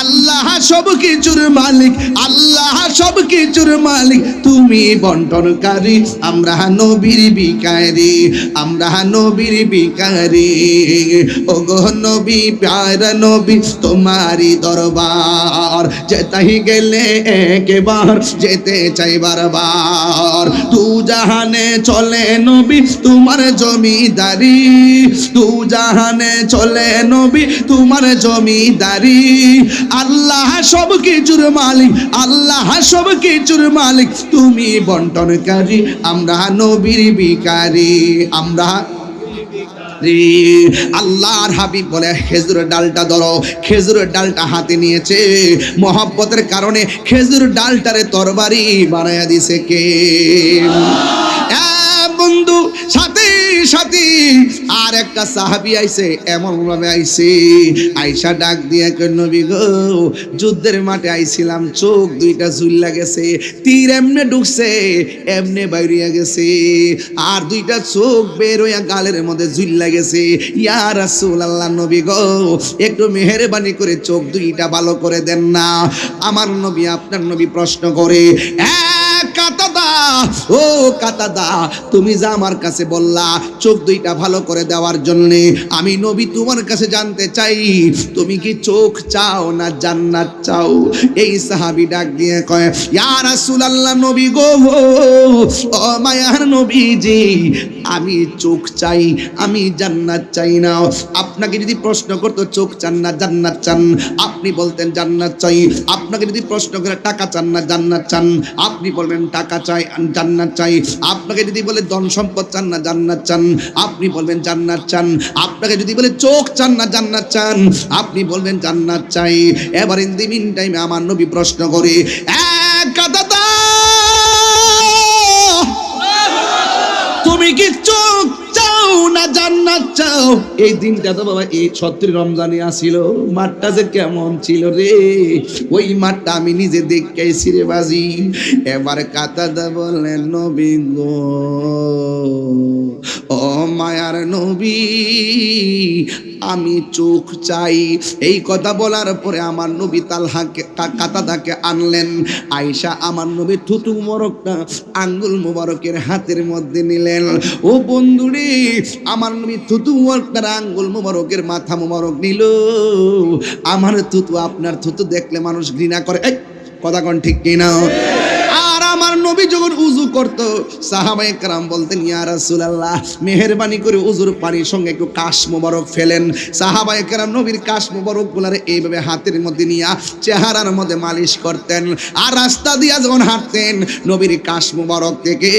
আল্লাহ সব কিছুর মালিক, আল্লাহ সব কিছুর মালিক, তুমি বন্টনকারী। আমরা নবীর ভিখারি, আমরা নবীর ভিখারি। ওগো নবী, প্যারা নবী, তোমারই দরবার যেতাই গেলে একবার যেতে চাই বারবার। দু জাহানে চলে নবী তোমার জমিদারি, দু জাহানে চলে নবী তোমার জমিদারি। আল্লাহ সব কিছুর মালিক, আল্লাহ সব কিছুর মালিক, তুমি বন্টনকারী। আমরা নবীর ভিখারি, আমরা। আল্লাহর হাবিব বলে, খেজুরের ডালটা ধরো। খেজুরের ডালটা হাতে নিয়েছে, মহব্বতের কারণে খেজুর ডালটারে তরবারি বানায়া দিছে কে? বন্ধু, সাথে সাথে আর একটা সাহাবী আইছে, এমন ভাবে আইছে, আইসা ডাক দিয়ে কই, নবী গো, যুদ্ধের মাঠে আইছিলাম, চোখ দুইটা ঝুল্লা গেছে, তীর এমনে ঢুকছে এমনে বাইরিয়া গেছে, আর দুইটা চোখ বের হইয়া গালের মধ্যে ঝুল্লা গেছে। ইয়া রাসূলুল্লাহ, নবী গো, একটু মেহেরবানি করে চোখ দুইটা ভালো করে দেন না। আমার নবী, আপনার নবী প্রশ্ন করে, কাতাদা, ও কাতাদা, তুমি যা আমার কাছে বললা চোখ দুইটা ভালো করে দেওয়ার জন্যে, আমি নবী তোমার কাছে জানতে চাই, তুমি কি চোখ চাও না জান্নাত চাও? এই সাহাবী ডাক দিয়ে কয়, ইয়া রাসূলুল্লাহ, নবী গো, ও মায়ার নবীজি, আমি চোখ চাই, আমি জান্নাত চাই না। আপনাকে যদি প্রশ্ন করতো চোখ চান না জান্নাত চান, আপনি বলতেন জান্নাত চাই। আপনাকে যদি প্রশ্ন করে টাকা চান না জান্নাত চান, আপনি বলবেন টাকা চাই, জান্নাত চাই। আপনাকে যদি বলে ধন সম্পদ চান না জান্নাত চান, আপনি বলবেন জান্নাত চান। আপনাকে যদি বলে চোখ চান না জান্নাত চান, আপনি বলবেন জান্নাত চাই। এবার ইন দি মিন টাইমে আমার নবী প্রশ্ন করে, কাদাদা, তুমি কি চোখ চাও না জান্নাত চাও। এই দিনটা তো বাবা এই 36 রমজানে আসিল, মাঠটা যে কেমন ছিল রে, ওই মাঠটা আমি নিজে দেখেছি রে বাজি। এবার কাতাদা বললেন নবী গো, ও মায়ার নবী, আমি চোখ চাই। এই কথা বলার পরে আমার নবী তালহাকে কাতাদাকে আনলেন। আয়েশা আমার নবী থুতু মোবারকটা আঙ্গুল মোবারকের হাতের মধ্যে নিলেন। ও বন্ধুরে, আমার নবী থুতু মোবারকটার আঙ্গুল মোবারকের মাথা মোবারক নিল। আমার থুতু আপনার থুতু দেখলে মানুষ ঘৃণা করে, এই কথা কোন ঠিক কিনা? আর আমার নবী যখন উযু করত, সাহাবায়ে কেরাম বলতেন, ইয়া রাসূলুল্লাহ, মেহেরবানি করে উযুর পানির সঙ্গে একটু কাশ মোবারক ফেলেন। সাহাবায়ে কেরাম নবীর কাশ মোবারক গুলারে এইভাবে হাতের মধ্যে নিয়া চেহারার মধ্যে মালিশ করতেন। আর রাস্তা দিয়া যখন হাঁটতেন, নবীর কাশ মোবারক থেকে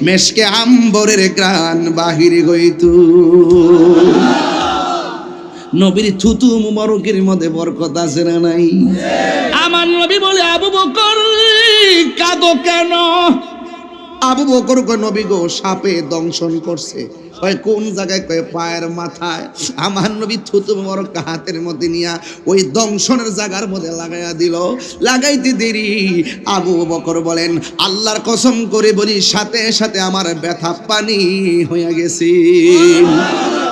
মেশকে আম্বরের ঘ্রাণ বাহির হইত। নবীর থুতু মুবারকের মধ্যে বরকত আছে না নাই? আমার নবী বলে, আবু বকর কাঁদো কেন? আবু বকর কয়, নবী গো, সাপে দংশন করছে। কয় কোন জায়গায়? কয় পায়ের মাথায়। আমার নবী থুতু মুবারক হাতের মধ্যে নিয়া ওই দংশনের জায়গার মধ্যে লাগাইয়া দিল। লাগাইতে দেরি, আবু বকর বলেন, আল্লাহর কসম করে বলি, সাথে সাথে আমার ব্যথা পানি হয়ে গেছে।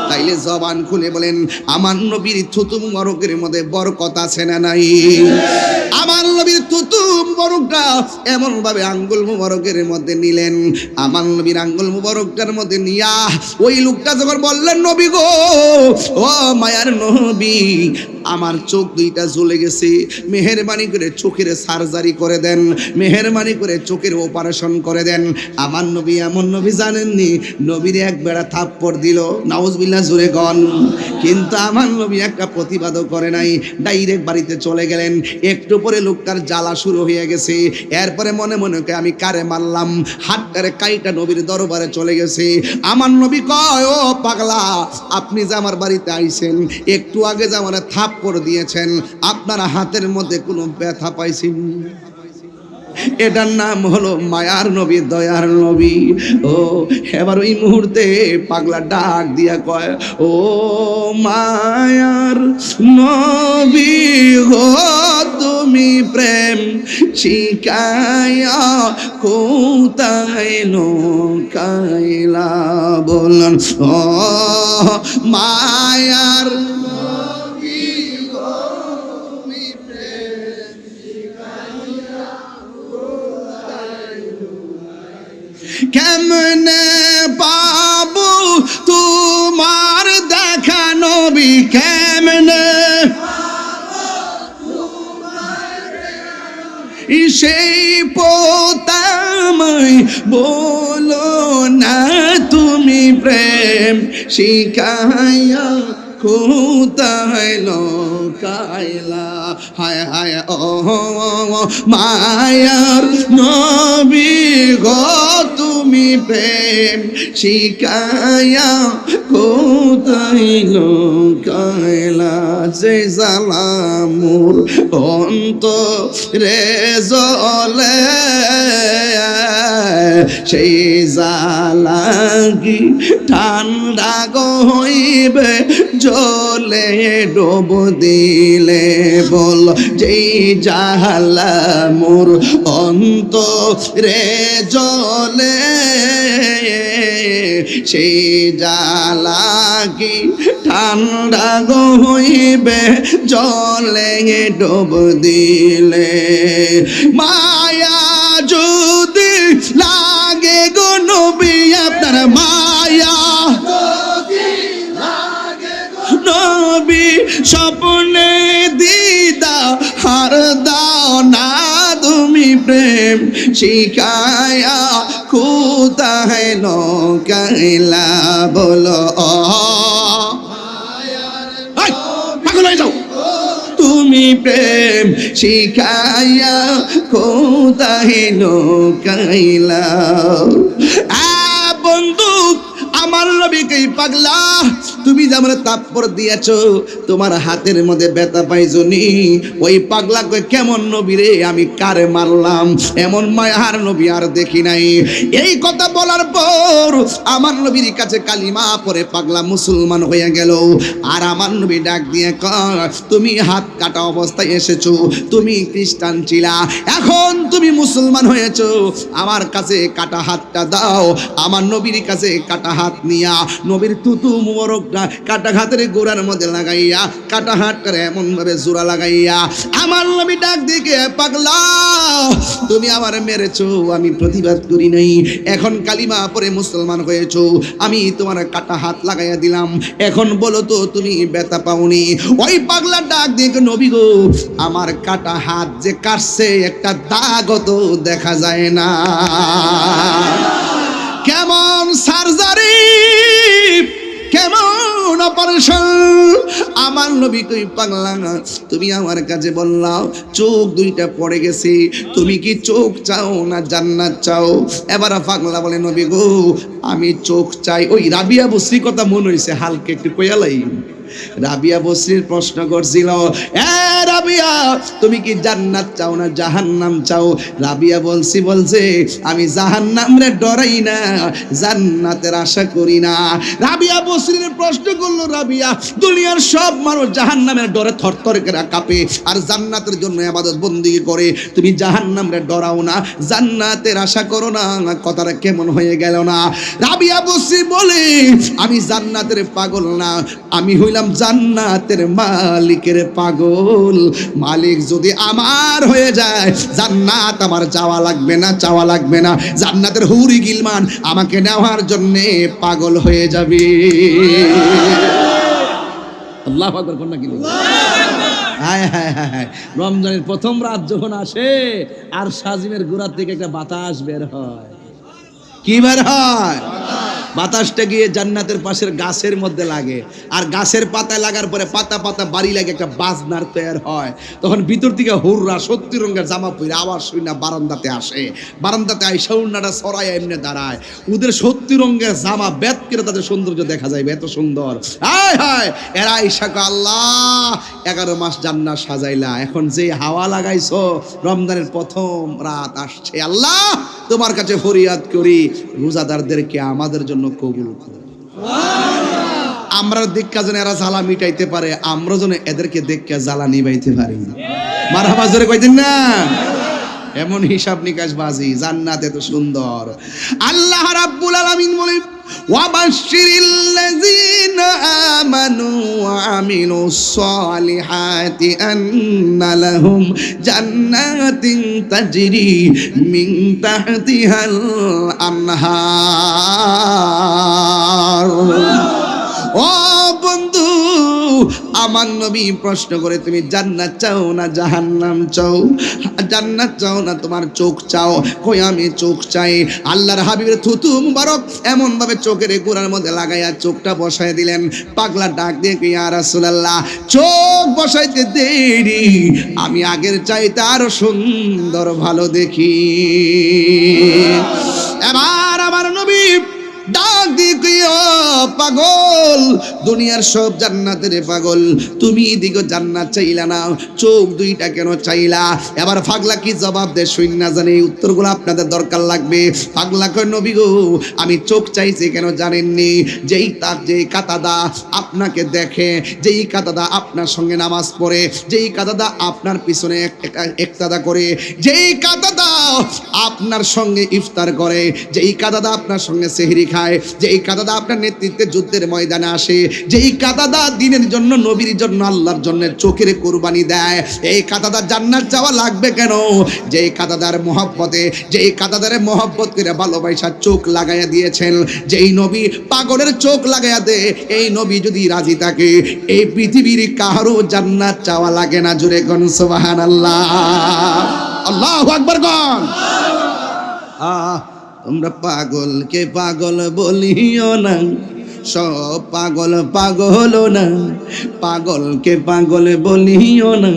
তাইলে জবান খুলে বলেন, আমার নবীর থুতু মুবারকের মধ্যে বরকত আছে না নাই? আমার নবীর থুতু মুবারকটা এমন ভাবে আঙ্গুল মুবারকের মধ্যে নিলেন। আমার নবীর আঙ্গুল মুবারকটার মধ্যে নিয়া ওই লোকটা যখন বললেন, নবী গো, ও মায়ার নবী, আমার চোখ দুইটা জ্বলে গেছে, মেহেরবানি করে চোখের সার্জারি করে দেন, মেহেরবানি করে চোখের অপারেশন করে দেন। আমার নবী এমন নবী জানেননি, নবীর এক বেড়া থাপ্পড় দিল, নাউজুবিল্লাহ জোরে গন, কিন্তু আমার নবী একটা প্রতিবাদও করে নাই, ডাইরেক্ট বাড়িতে চলে গেলেন। একটু পরে লোকটার জ্বালা শুরু হয়ে গেছে। এরপরে মনে মনে আমি কারে মারলাম, হাতটারে কাইটা নবীর দরবারে চলে গেছে। আমার নবী কয়, ও পাগলা, আপনি যে আমার বাড়িতে আইছেন, একটু আগে যে আমার থাপ্পড় দিয়েছেন, আপনার হাতের মধ্যে কোনো ব্যথা পাইছেন? এটার নাম হলো মায়ার নবী, দয়ার নবী। ও এবার ওই মুহূর্তে পাগলা ডাক দিয়া কয়, ও মায়ার নবী গো, তুমি প্রেম শিখায়া কোথায় লুকাইলা? বলুন, ও মায়ার কেমনে পাবো তোমার দেখা নবী, কেমনে সেই পোতাময় বলো না, তুমি প্রেম শিখায়া কোথায় লুকাইলা? হায় হায় ও মায়ার নবী গো, তুমি প্রেম শিখায়া কোথায় লুকাইলা? যে জ্বালা মোর অন্তরে জ্বলে, সেই জ্বালা কি ঠান্ডা হইবে জলে ডুব দিলে? বল, যেই জ্বালা মোর অন্তরে জ্বলে, সেই জ্বালা কি ঠান্ডা হইবে জলে ডুব দিলে? মায়া যদি লাগে গো নবী, আপনার মায়া নবী, স্বপ্নে দিদা হার দাও না, তুমি প্রেম শিখায়া কোথায় লুকাইলা? বলো, পাগল হয়ে যাও, তুমি প্রেম শিখায়া কোথায় লুকাইলা? বন্ধু, আমার নবীকে পাগলা তুমি যে আমার তাপ্পড় দিয়েছো, তোমার হাতের মধ্যে ব্যথা পাইছনি। ওই পাগলা কয় কেমন নবী রে, আমি কারে মারলাম, এমন মায়ার নবী আর দেখি নাই। এই কথা বলার পর আমার নবীর কাছে কালিমা পরে পাগলা মুসলমান হয়ে গেল। আর আমার নবী ডাক দিয়ে কয়, তুমি হাত কাটা অবস্থায় এসেছো, তুমি খ্রিস্টান ছিলা, এখন তুমি মুসলমান হয়েছো, আমার কাছে কাটা হাতটা দাও। আমার নবীর কাছে কাটা হাত নিয়া নবীর তুতু মুবারকটা কাটা হাতের গোড়ার মধ্যে লাগাইয়া কাটা হাতটা এমন ভাবে জোড়া লাগাইয়া আমার নবী ডাক দিয়ে, পাগলা তুমি আমার মেরেছো, আমি প্রতিবাদ করি নাই, এখন কালিমা পরে মুসলমান হয়েছো, আমি তোমার কাটা হাত লাগাইয়া দিলাম, এখন বলো তো তুমি ব্যথা পাওনি? ওই পাগলা ডাক দিয়ে, নবী গো, আমার কাটা হাত যে কাটছে একটা দাগও তো দেখা যায় না। কেমন সার্জারি, কেমন অপারেশন! আমার নবী কই, পাগলা তুমি আমার কাছে বললাম চোখ দুইটা পড়ে গেছে, তুমি কি চোখ চাও না জান্নাত চাও? এবার পাগলা বলে, নবী গো আমি চোখ চাই। ওই রাবিয়া বসরি কথা মনে হইছে, হালকা একটু কইয়ালাই। রাবিয়া বসরির প্রশ্ন করছিল, এ রাবিয়া তুমি কি জান্নাত চাও না জাহান্নাম চাও? রাবিয়া বলছে আমি জাহান্নামরে ডরাই না, জান্নাতের আশা করি না। রাবিয়া বসরির প্রশ্ন করলো, রাবিয়া দুনিয়ার সব মানুষ জাহান্নামের ডরে থরথর করে কাঁপে আর জান্নাতের জন্য ইবাদত বন্দেগী করে, তুমি জাহান্নামরে ডরাও না, জান্নাতের আশা করো না, কথাটা কেমন হয়ে গেল না? রাবিয়া বসরি বলে, আমি জান্নাতের পাগল না, আমি হইলাম জান্নাতের মালিকের পাগল। মালিক যদি আমার হয়ে যায়, জান্নাত আমার যাওয়া লাগবে না, চাওয়া লাগবে না, জান্নাতের হুরি গিলমান আমাকে নেওয়ার জন্য পাগল হয়ে যাবে। আল্লাহু আকবার কোন না কি? হায় হায় হায়, রমজানের প্রথম রাত যখন আসে আর সাজিমের গোড়া থেকে একটা বাতাস বের হয়। কি বের হয়? বাতাসটা গিয়ে জান্নাতের পাশের গাছের মধ্যে লাগে, আর গাছের পাতায় লাগার পরে পাতা পাতা বাড়ি লাগে, একটা বাজনার তৈরি হয়। তখন ভিতর থেকে হুররা 70 রঙের জামা পরে আবার শুই না বারান্দাতে আসে, বারান্দাতে আইসা উন্নাটা সরাই এমনি দাঁড়ায়, ওদের 70 রঙের জামা বেদ করে তাদের সৌন্দর্য দেখা যায়, এত সুন্দর। হায় হায়, এরা আইসা কয়, আল্লাহ 11 মাস জান্নাত সাজাইলা, এখন যে হাওয়া লাগাইছো, রমজানের প্রথম রাত আসছে, আল্লাহ তোমার কাছে ফরিয়াদ করি রোজাদারদেরকে আমাদের জন্য কবুল করো। আমরা দেখা যেন এরা জ্বালা মিটাইতে পারে, আমরা যেন এদেরকে দেখা জ্বালা নিবাইতে পারি। মারহাবা জোরে কইতেন না? এমন হিসাব নিকাশ বাজি, জান্নাত এত সুন্দর। আল্লাহ রাব্বুল আলামিন বলেন, ওয়াবাশশিরিল্লাযীনা আমানু ওয়া আমিলুস সালিহাতি আন্না লাহুম জান্নাতিন তাজরি মিন তাহতিহাল আনহার। ও বন্ধু, আমার নবী প্রশ্ন করে, তুমি জান্নাত চাও না জাহান্নাম চাও? জান্নাত চাও না তোমার চোখ চাও? কই আমি চোখ চাই। আল্লাহর হাবিবের থুতু মুবারক এমন ভাবে চোখের গোড়ার মধ্যে লাগাইয়া চোখটা বসায় দিলেন। পাগলা ডাক দিয়ে, ইয়া রাসূলুল্লাহ চোখ বসাইতে দেরি, আমি আগের চাইতে আরো সুন্দর ভালো দেখি। এবার আমার নবী ডাক দিয়ে, পাগল দুনিয়ার সব জান্নাতের পাগল, তুমি দিগো জান্নাত চাইলা না, চোখ দুইটা কেন চাইলা? এবার পাগলা কি জবাব দেয় শুন না জানি, উত্তরগুলো আপনাদের দরকার লাগবে। পাগলা কয়, নবী গো আমি চোখ চাইছি কেন জানেননি? যেই কাতাদা আপনাকে দেখে, যেই কাতাদা আপনার সঙ্গে নামাজ পড়ে, যেই কাতাদা আপনার পিছনে একতাদা করে, যেই কাতাদা আপনার সঙ্গে ইফতার করে, যেই কাতাদা আপনার সঙ্গে সেহরি খায়, যেই কাতাদা আপনার নেতৃত্বে যুদ্ধের ময়দানে আসে, যেই কাতাদা দিনের জন্য নবীর জন্য আল্লাহর জন্য চোখের কুরবানি দেয়, এই কাতাদা জান্নাত যাওয়া লাগবে কেন? যেই কাতাদার মহব্বতে, যেই কাতাদার মহব্বত করে ভালোবাসা চোখ লাগাইয়া দিয়েছেন, যেই নবী পাগলের চোখ লাগাইয়া দে, এই নবী যদি রাজি থাকে, এই পৃথিবীর কারো জান্নাত চাওয়া লাগে না। জোরে কোন সুবহানাল্লাহ, আল্লাহু আকবার কোন। তোমরা পাগলকে পাগল বলিও না, সব পাগল পাগল না, পাগলকে পাগল বলিও না।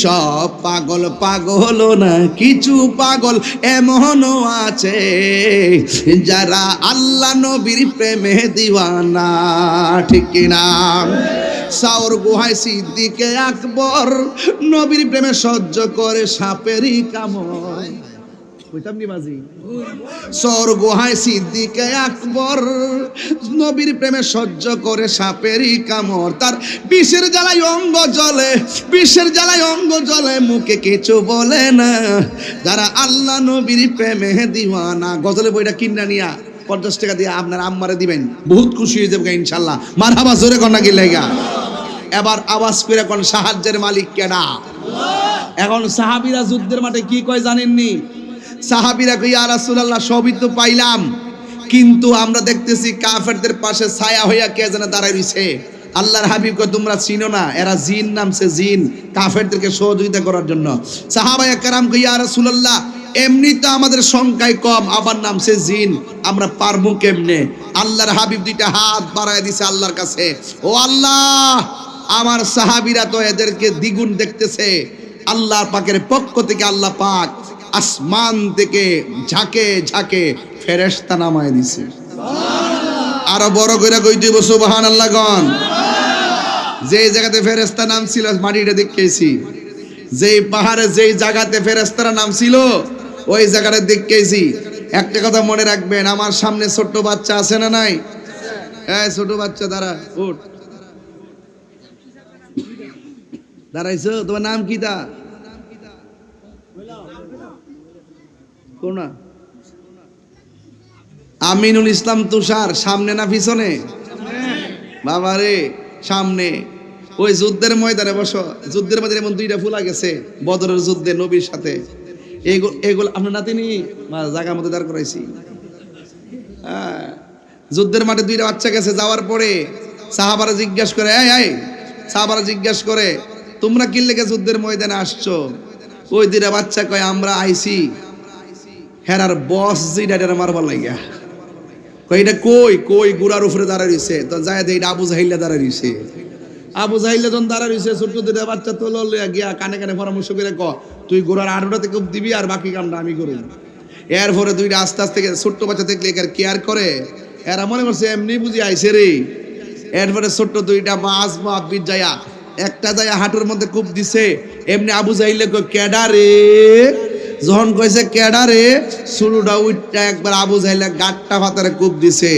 সব পাগল পাগল না, কিছু পাগল এমনও আছে যারা আল্লাহ নবীর প্রেমে দিওয়ানা, ঠিক কিনা? সাওর গুহায় সিদ্দিকে আকবর নবীর প্রেমে সহ্য করে সাপেরই কামড়। কইতাম নি বাজি? সওর গুহায় সিদ্দিকে আকবর নবীর প্রেমে সহ্য করে সাপেরই কামড়। তার বিষের জ্বালায় অঙ্গ জ্বলে, বিষের জ্বালায় অঙ্গ জ্বলে, মুখে কিছু বলে না। যারা আল্লাহ নবীর প্রেমে দিওয়ানা। গজলে বইটা কিনা নিয়া 50 টাকা দিয়ে আপনার আম্মারে দিবেন, বহুত খুশি হয়ে যাবে ইনশাল্লাহ। মারহাবা, জোরে কন্যা কি লাগা। এবার আওয়াজ করে কোন সাহায্যের মালিক কেডা? এখন সাহাবীরা যুদ্ধের মাঠে কি কয় জানেননি? সাহাবীরা কই, ইয়া রাসূলুল্লাহ সবই তো পাইলাম, কিন্তু আমরা দেখতেছি কাফেরদের পাশে ছায়া হইয়া কে যেন দাঁড়ায় রইছে। আল্লাহর হাবিব কয়, তোমরা চিনো না এরা জিন নামছে, জিন কাফেরদেরকে সহযোগিতা করার জন্য। সাহাবায়ে কেরাম কই, ইয়া রাসূলুল্লাহ এমনি তো আমাদের সংখ্যায় কম, আবার নামছে জিন, আমরা পারবো কেমনে? আল্লাহর হাবিব দুইটা হাত বাড়ায় দিছে আল্লাহর কাছে, ও আল্লাহ আমার সাহাবীরা তো এদেরকে দ্বিগুণ দেখতেছে। আল্লাহ পাকের পক্ষ থেকে আল্লাহ পাক আসমান থেকে ঝাঁকে ঝাঁকে ফেরেশতা নামায় দিছে। আরো বড় করে কই দিব সুবহানাল্লাহ গণ। যেই জায়গাতে ফেরেশতা নাম ছিল মাটিটা দেখেছি, যেই পাহাড়ে যেই জায়গাতে ফেরেশতারা নাম ছিল ওই জায়গাটা দেখেছি। একটা কথা মনে রাখবেন, আমার সামনে ছোট্ট বাচ্চা আছে না নাই? এই ছোট বাচ্চা দাঁড়া, উঠ, দাঁড়াইছো? তোমার নাম কি? তা কোনা? আমিনুল ইসলাম তুষার। সামনে না পিছনে? বাবারে সামনে। ওই যুদ্ধের ময়দানে বসো, যুদ্ধের ময়দানে এমন দুইটা ফুলা গেছে বদরের যুদ্ধে নবীর সাথে। এগুলো আপনার নাতিনি জায়গা মতো দাঁড় করাইছি। হ্যাঁ, যুদ্ধের মাঠে দুইটা বাচ্চা গেছে, যাওয়ার পরে সাহাবারা জিজ্ঞাসা করে, সাহাবারা জিজ্ঞাসা করে তোমরা কি লেগে যুদ্ধের ময়দানে আসছো? ওই দুইটা বাচ্চা কয়, আমরা আইছি হেরার বস যেটা মারবার লাগিয়া। কই এটা কই? কই গুড়ার উপরে দাঁড়ায় রইছে। তো যায় এইটা আবু জাহিল্লা দাঁড়ায় রইছে। আবু জাহিল্লা যখন দাঁড়ায় রইছে, ছোট্ট দুইটা বাচ্চা তো লইয়া গিয়া কানে কানে পরামর্শ করে ক, তুই গোড়ার 8টাতে কূপ দিবি আর বাকি কামটা আমি করি। এরপরে দুইটা আস্তে আস্তে ছোট্ট বাচ্চা দেখলে কেয়ার করে, এরা মনে করছে এমনি বুঝি আইছে রে। এরপরে ছোট্ট দুইটা মাছ আব্বির যায়া একটা যায় হাঁটুর মধ্যে কূপ দিছে। এমনি আবু জাহিল্লা কই, কেডা রে? যখন কইছে কেডা রে, শুরুটা উঠটা একবার আবু জাহিল্লা গাট্টা ফাতারে কূপ দিছে।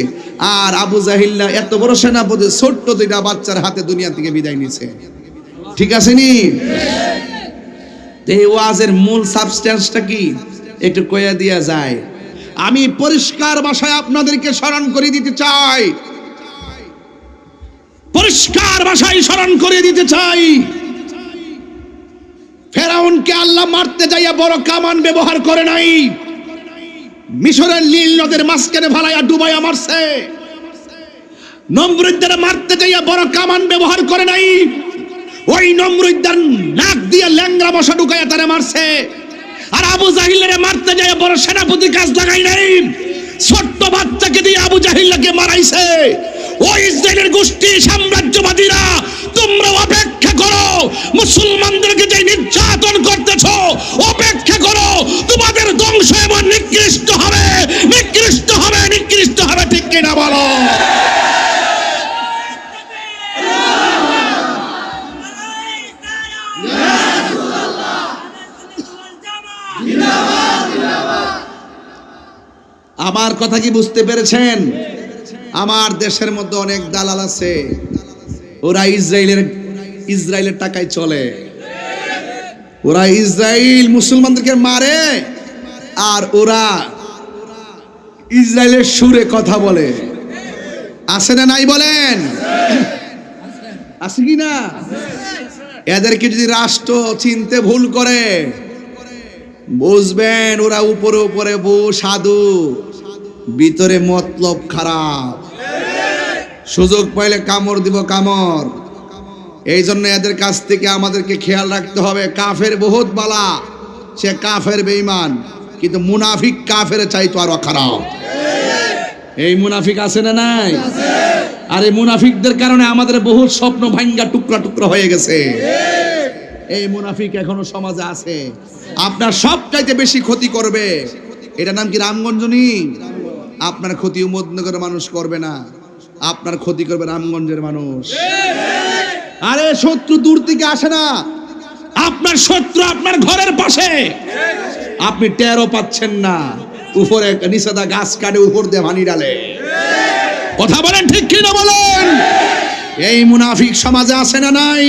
আর আবু জাহিল্লা এত বড় সেনাপতি ছোট্ট দুইটা বাচ্চার হাতে দুনিয়া থেকে বিদায় নিছে। ঠিক আছে নি? এই ওয়াজের মূল সাবস্টেন্সটা কি একটু কইয়া দিয়া যায়। আমি পরিষ্কার ভাষায় আপনাদেরকে স্মরণ করে দিতে চাই, পরিষ্কার ভাষায় স্মরণ করে দিতে চাই, ফেরাউনকে আল্লাহ মারতে যাইয়া বড় কামান ব্যবহার করে নাই, মিশরের নীল নদের মাঝখানে ফালাইয়া ডুবাইয়া মারছে। নমরুদদের মারতে যাইয়া বড় কামান ব্যবহার করে নাই, ওই নমরুদদের নাক দিয়ে ল্যাংড়া মশা ঢুকাইয়া তারে মারছে। আর আবু জাহিলের মারতে যাইয়া বড় সেনাপতি কাজ লাগাই নাই, ছোট্ট বাচ্চাকে দিয়ে আবু জাহিলকে মারাইছে। ওই ইসরায়েলের গোষ্ঠী সাম্রাজ্যবাদীরা, তোমরা অপেক্ষা করো, মুসলমানদেরকে যে নির্যাতন করতেছ অপেক্ষা করো, তোমাদের ধ্বংস এবং নিকৃষ্ট হবে, নিকৃষ্ট হবে, নিকৃষ্ট হবে। ঠিক কিনা বলো? আমার কথা কি বুঝতে পেরেছেন? আমার দেশের মধ্যে অনেক দালাল আছে, ওরা ইসরায়েলের টাকায় চলে। ওরা ইসরায়েল মুসলমানদেরকে মারে আর ওরা ইসরায়েলের সুরে কথা বলে। আছে না নাই বলেন? আছে কি না? এদেরকে যদি রাষ্ট্র চিনতে ভুল করে, বুঝবেন ওরা উপরে উপরে বউ সাধু, ভিতরে মতলব খারাপ। সুযোগ পাইলে কামড় দিব কামড়। এই জন্য এদের কাছ থেকে আমাদেরকে খেয়াল রাখতে হবে। কাফের বহুত বালা, সে কাফের বেঈমান, কিন্তু মুনাফিক কাফের চাইতো আরো খারাপ। এই মুনাফিক আছে না নাই? আর এই মুনাফিকদের কারণে আমাদের বহু স্বপ্ন ভাঙ্গা টুকরা টুকরা হয়ে গেছে। এই মুনাফিক এখনো সমাজে আছে, আপনার সবচাইতে বেশি ক্ষতি করবে। এটা নাম কি রামগঞ্জনী? আপনার ক্ষতি উমদনগরের মানুষ করবে না, আপনার ক্ষতি করবে রামগঞ্জের মানুষ। আরে শত্রু দূর থেকে আসে না, আপনার শত্রু আপনার ঘরের পাশে, আপনি টেরও পাচ্ছেন না। উপরে নিষেধা গাছ কাটে, উপর দিয়ে পানি ডালে। কথা বলেন ঠিক কি না বলেন? এই মুনাফিক সমাজে আছে না নাই?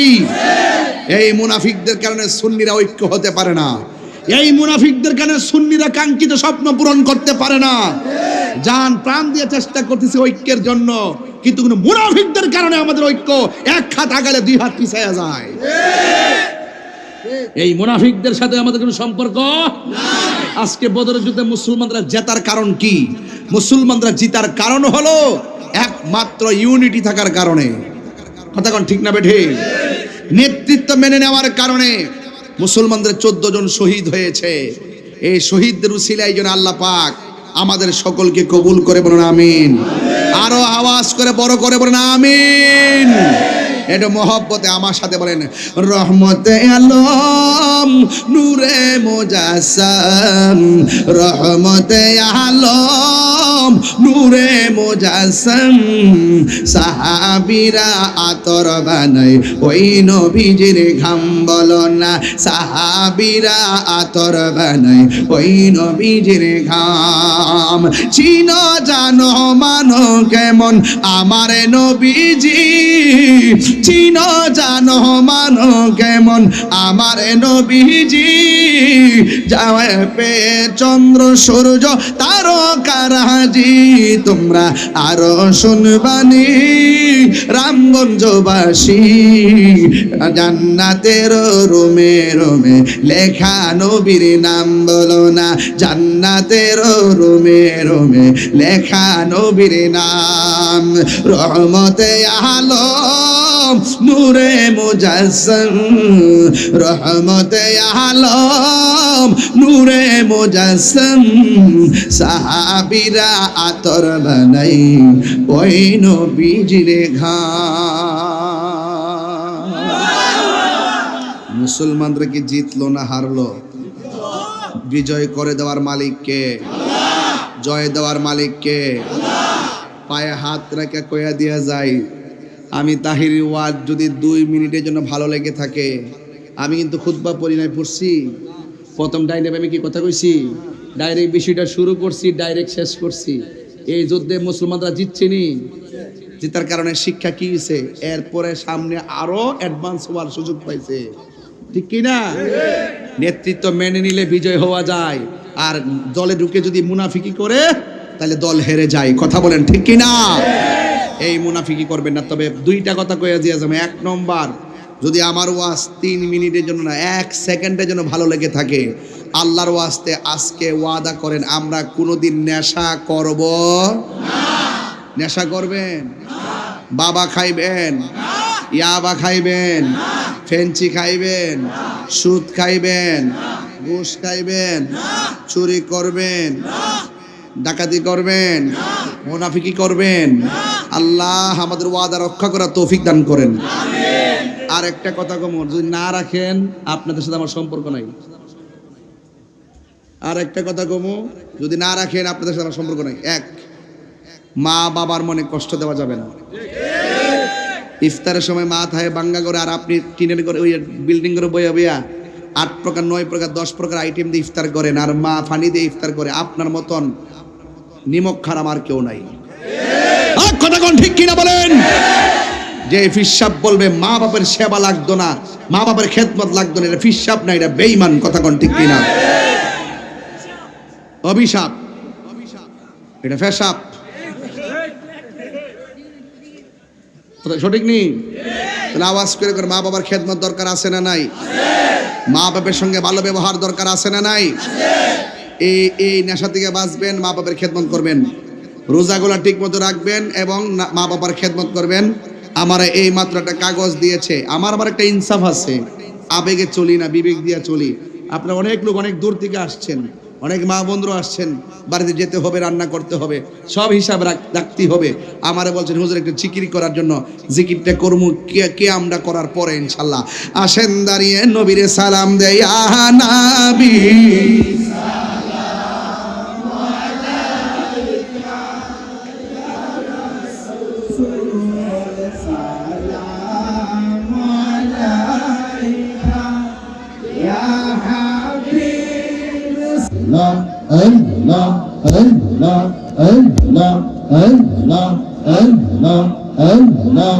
এই মুনাফিকদের কারণে সুন্নিরা ঐক্য হতে পারে না। এই মুনাফিকদের কারণে সুন্নিরা কাঙ্ক্ষিত স্বপ্ন পূরণ করতে পারে না। জান প্রাণ দিয়ে চেষ্টা করতেছে ঐক্যের জন্য, কিন্তু মুনাফিকদের কারণে আমাদের ঐক্য এক হাত আগালে দুই হাত পিছায়া যায়। এই মুনাফিকদের সাথে আমাদের কোনো সম্পর্ক নাই। আজকে বদরের যুদ্ধে মুসলমানরা জেতার কারণ কি? মুসলমানরা জিতার কারণ হলো একমাত্র ইউনিটি থাকার কারণে। কথা কোন ঠিক না বেঠে? নেতৃত্ব মেনে নেওয়ার কারণে মুসলমানদের 14 জন শহীদ হয়েছে। এই শহীদদের উসিলায় যেন আল্লাহ পাক আমাদের সকলকে কবুল করে বলুন আমিন। আরো আওয়াজ করে বড় করে বলুন আমিন। এটা মহব্বতে আমার সাথে বলেন, রহমতে আলম নূরে মুজাসসাম, রহমতে আলম নূরে মুজাসসাম, সাহাবীরা আতর বানায় ওই নবীজির ঘাম। বলো না, সাহাবীরা আতর বানায় ওই নবীজির ঘাম। চিনো জানো মানো কেমন আমার নবীজি, চিনো জানো মানো কেমন আমার নবীজি। যাওয়া পে চন্দ্র সূর্য তারকারাজি, তোমরা আরো শুনবানি রামগঞ্জবাসী। জান্নাতের রুমে রুমে লেখা নবীর নাম। বলো না, জান্নাতের রুমে রুমে লেখা নবীর নাম। রহমতে আলম নূরে মুজাসসাম, রহমতে আলম নূরে মুজাসসাম, সাহাবীরা আতর বানাই ওই নবীজির ঘাম। মুসলমানরা কি জিতলো না হারলো? বিজয় করে দেওয়ার মালিক কে? জয় দেওয়ার মালিক কে? পায়ে হাত রেখে কইয়া দিয়া যায়, আমি তাহিরি ওয়াজ যদি 2 মিনিটের জন্য ভালো লেগে থাকে, আমি কিন্তু খুতবা পড়ি নাই, পড়ছি। প্রথম ডাইরেক্ট আমি কি কথা কইছি? ডাইরেক্ট বিষয়টা শুরু করছি, ডাইরেক্ট শেষ করছি। এই যুদ্ধে মুসলমানরা জিতছেনি, জিতার কারণে শিক্ষা কি হয়েছে? এরপরে সামনে আরো অ্যাডভান্স হওয়ার সুযোগ পাইছে, ঠিক কি না? নেতৃত্ব মেনে নিলে বিজয় হওয়া যায়, আর দলে ঢুকে যদি মুনাফিকি করে তাহলে দল হেরে যায়। কথা বলেন ঠিক কি না? এই মুনাফিকি করবেন না। তবে 2টা কথা কইয়া দিয়া যাবে। 1 নম্বর, যদি আমার ওয়াজ 3 মিনিটের জন্য না, 1 সেকেন্ডের জন্য ভালো লেগে থাকে, আল্লাহর ওয়াস্তে আজকে ওয়াদা করেন আমরা কোনোদিন নেশা করব না। নেশা করবেন না? বাবা খাইবেন না, ইয়াবা খাইবেন না, ফেঞ্চি খাইবেন না, সুদ খাইবেন না, ঘুষ খাইবেন না, চুরি করবেন না, ডাকাতি করবেন না, মুনাফিকি করবেন না। আল্লাহ আমাদের ওয়াদা রক্ষা করার তৌফিক দান করেন, আমিন। আর একটা কথা কম, যদি না রাখেন আপনাদের সাথে আমার সম্পর্ক নাই। আর একটা কথা কম, যদি না রাখেন আপনাদের সাথে আমার সম্পর্ক নাই। 1, মা বাবার মনে কষ্ট দেওয়া যাবে না। ইফতারের সময় মা থায় বাঙ্গা করে, আর আপনি টিনের করে ওই বিল্ডিং করে বইয়া বইয়া 8 প্রকার 9 প্রকার 10 প্রকার আইটেম দিয়ে ইফতার করেন, আর মা ফানি দিয়ে ইফতার করে। আপনার মতন নিমক খারাপ আর কেউ নাই। কথা কোন ঠিক কিনা বলেন? যে ফিসাব বলবে মা বাপের সেবা লাগতো না, মা বাপের খেদমত লাগতো না, এটা ফিসাব না, এটা বেঈমান। কথা কোন ঠিক কিনা? অভিশাপ, এটা ফেসাব। সঠিক নেই? তাহলে আওয়াজ করে করে মা বাবার খেদমত দরকার আছে না নাই? মা বাপের সঙ্গে ভালো ব্যবহার দরকার আছে না নাই? এই নেশা থেকে বাঁচবেন, মা বাবার খেদমত করবেন, রোজাগুলা ঠিক মতো রাখবেন এবং মা বাবার খেদমত করবেন। আমার এই মাত্র একটা কাগজ দিয়েছে, আমার আবার একটা ইনসাফ আছে, আবেগে চলি না, বিবেক দিয়ে চলি। আপনারা অনেক লোক অনেক দূর থেকে আসছেন, অনেক মা বন্ধুরা আসছেন, বাড়িতে যেতে হবে, রান্না করতে হবে, সব হিসাব রাখতে হবে। আমারে বলছেন হুজুর একটু জিকির করার জন্য, জিকিরটা করবো কে আমরা করার পরে ইনশাল্লাহ। আসেন দাঁড়িয়ে নবীরে সালাম দেয়, ইয়া নবী Allah, Allah, Allah, Allah, Allah, Allah, Allah,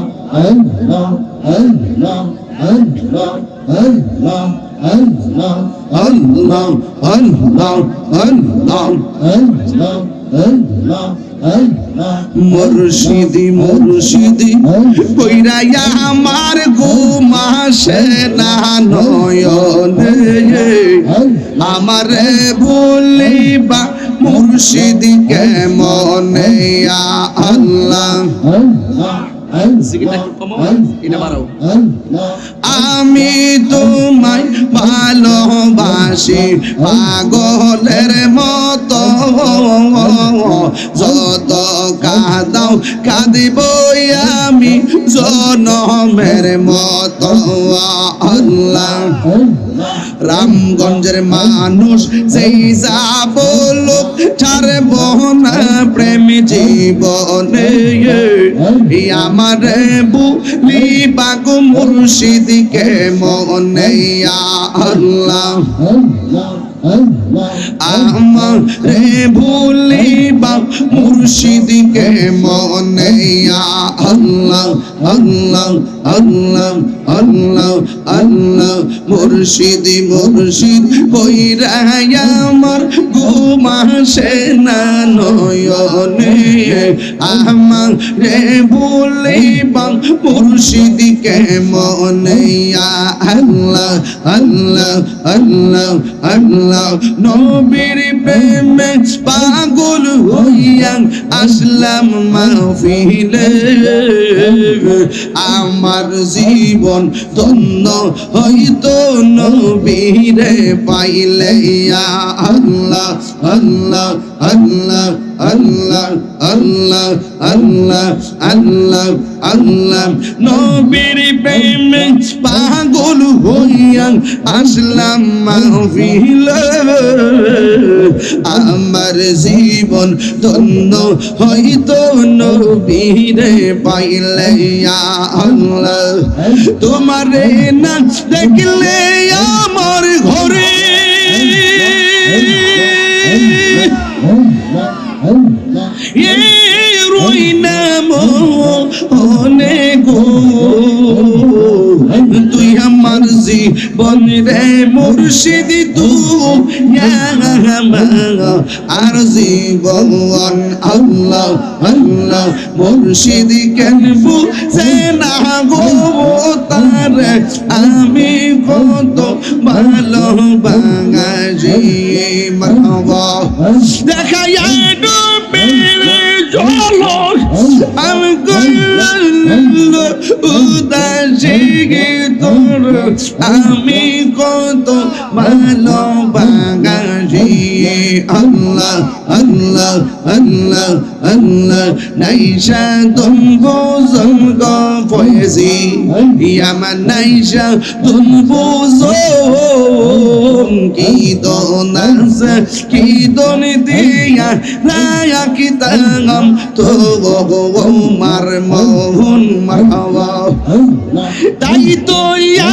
Allah, Allah, Allah, Allah, আল্লাহ আল্লাহ আল্লাহ Allah, Allah, Allah, Murshidi Murshidi কইরা আমার ঘুম আসে না নয়নে, আমারে ভুলিবা মুর্শিদি কেমনে ইয়া আল্লাহ। আমি তোমায় ভালোবাসি পাগলের মতো, যত কাঁদাও কাঁদিব আমি জনমের মতো আল্লাহ। রামগঞ্জের মানুষ সেই যা বলুক ছাড়ব না প্রেম জীবনে, আমার বুলিবা গো মুর্শিদকে মনে ইয়া আল্লাহ। আমারে ভুলিবা মুর্শিদকে মনে ইয়া আল্লাহ আল্লাহ আল্লাহ আল্লাহ আল্লাহ। মুর্শিদি মুর্শিদ কইরা আমার ঘুম আসে না নয়নে, আমারে ভুলিবা মুর্শিদকে মনে ইয়া আল্লাহ আল্লাহ আল্লাহ আল্লাহ। নবীর প্রেমে পাগল হইয়া আসলাম মাহফিলে, আমার জীবন ধন্য হইতো নবীরে পাইলে ইয়া আল্লাহ আল্লাহ আল্লাহ আল্লাহ আল্লাহ আল্লাহ আল্লাহ আল্লাহ। নবীর প্রেমে পাগল হইয়া আসলাম মাহফিলে, আমার জীবন ধন্য হইতো নবীরে পাইলে ইয়া আল্লাহ। তোমারে না দেখলে আমার ঘরে রই না মনে গো, তুই আমার জীবন রে মুর্শিদ তুই আর জীবন আল্লাহ আল্লাহ। মুর্শিদ কেন বুঝে না গো তার আমি কত ভালোবাসি, মারহাবা দেখাইয়া ডুবেরে ঝলক আমি করল উদাসী তোর আমি কত ভালোবাসি আল্লাহ আল্লাহ আল্লাহ আল্লাহ। নাইশা তুম বুঝম গো ফয়েজি আমার নাইশা তুম বুঝম কি দোন আছে কি দোন দিয়া রায়া কি তাঙ্গম তো গো মার মোহন মারহাবা। তাই তো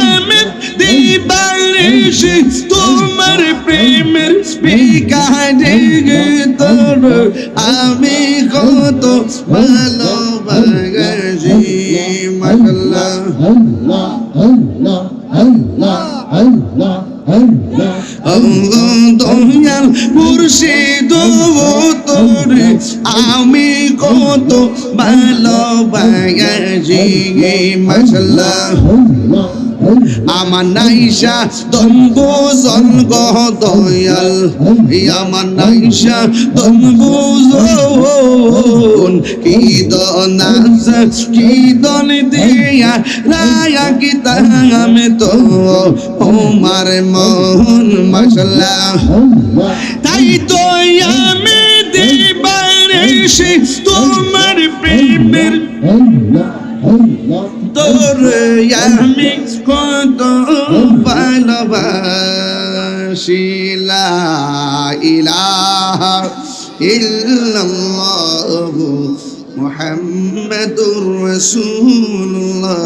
আমি দিবানিশি তোমার প্রেমের বিকারে তোর আমি কত ভালোবাসি মাশাআল্লাহ। Allah, Allah, Allah, Allah, Allah, Dayal মুর্শিদ তোরে আমি কত ভালোবাসি মাশাআল্লাহ। আমার নাইশা তম্বু জনগ দয়াল আমার নাইশা তম্বু জন কি দন কি দন দিয়া রায়া কি তামে তো ওমার মোহন মাশাআল্লাহ। তাই তাই তো আমি দিবানিশি তোমার প্রেমের তোরে আমি কত ভালোবাসি লা ইলাহা ইল্লাল্লাহু মুহাম্মাদুর রাসূলুল্লাহ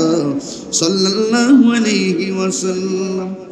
সাল্লাল্লাহু আলাইহি ওয়াসাল্লাম।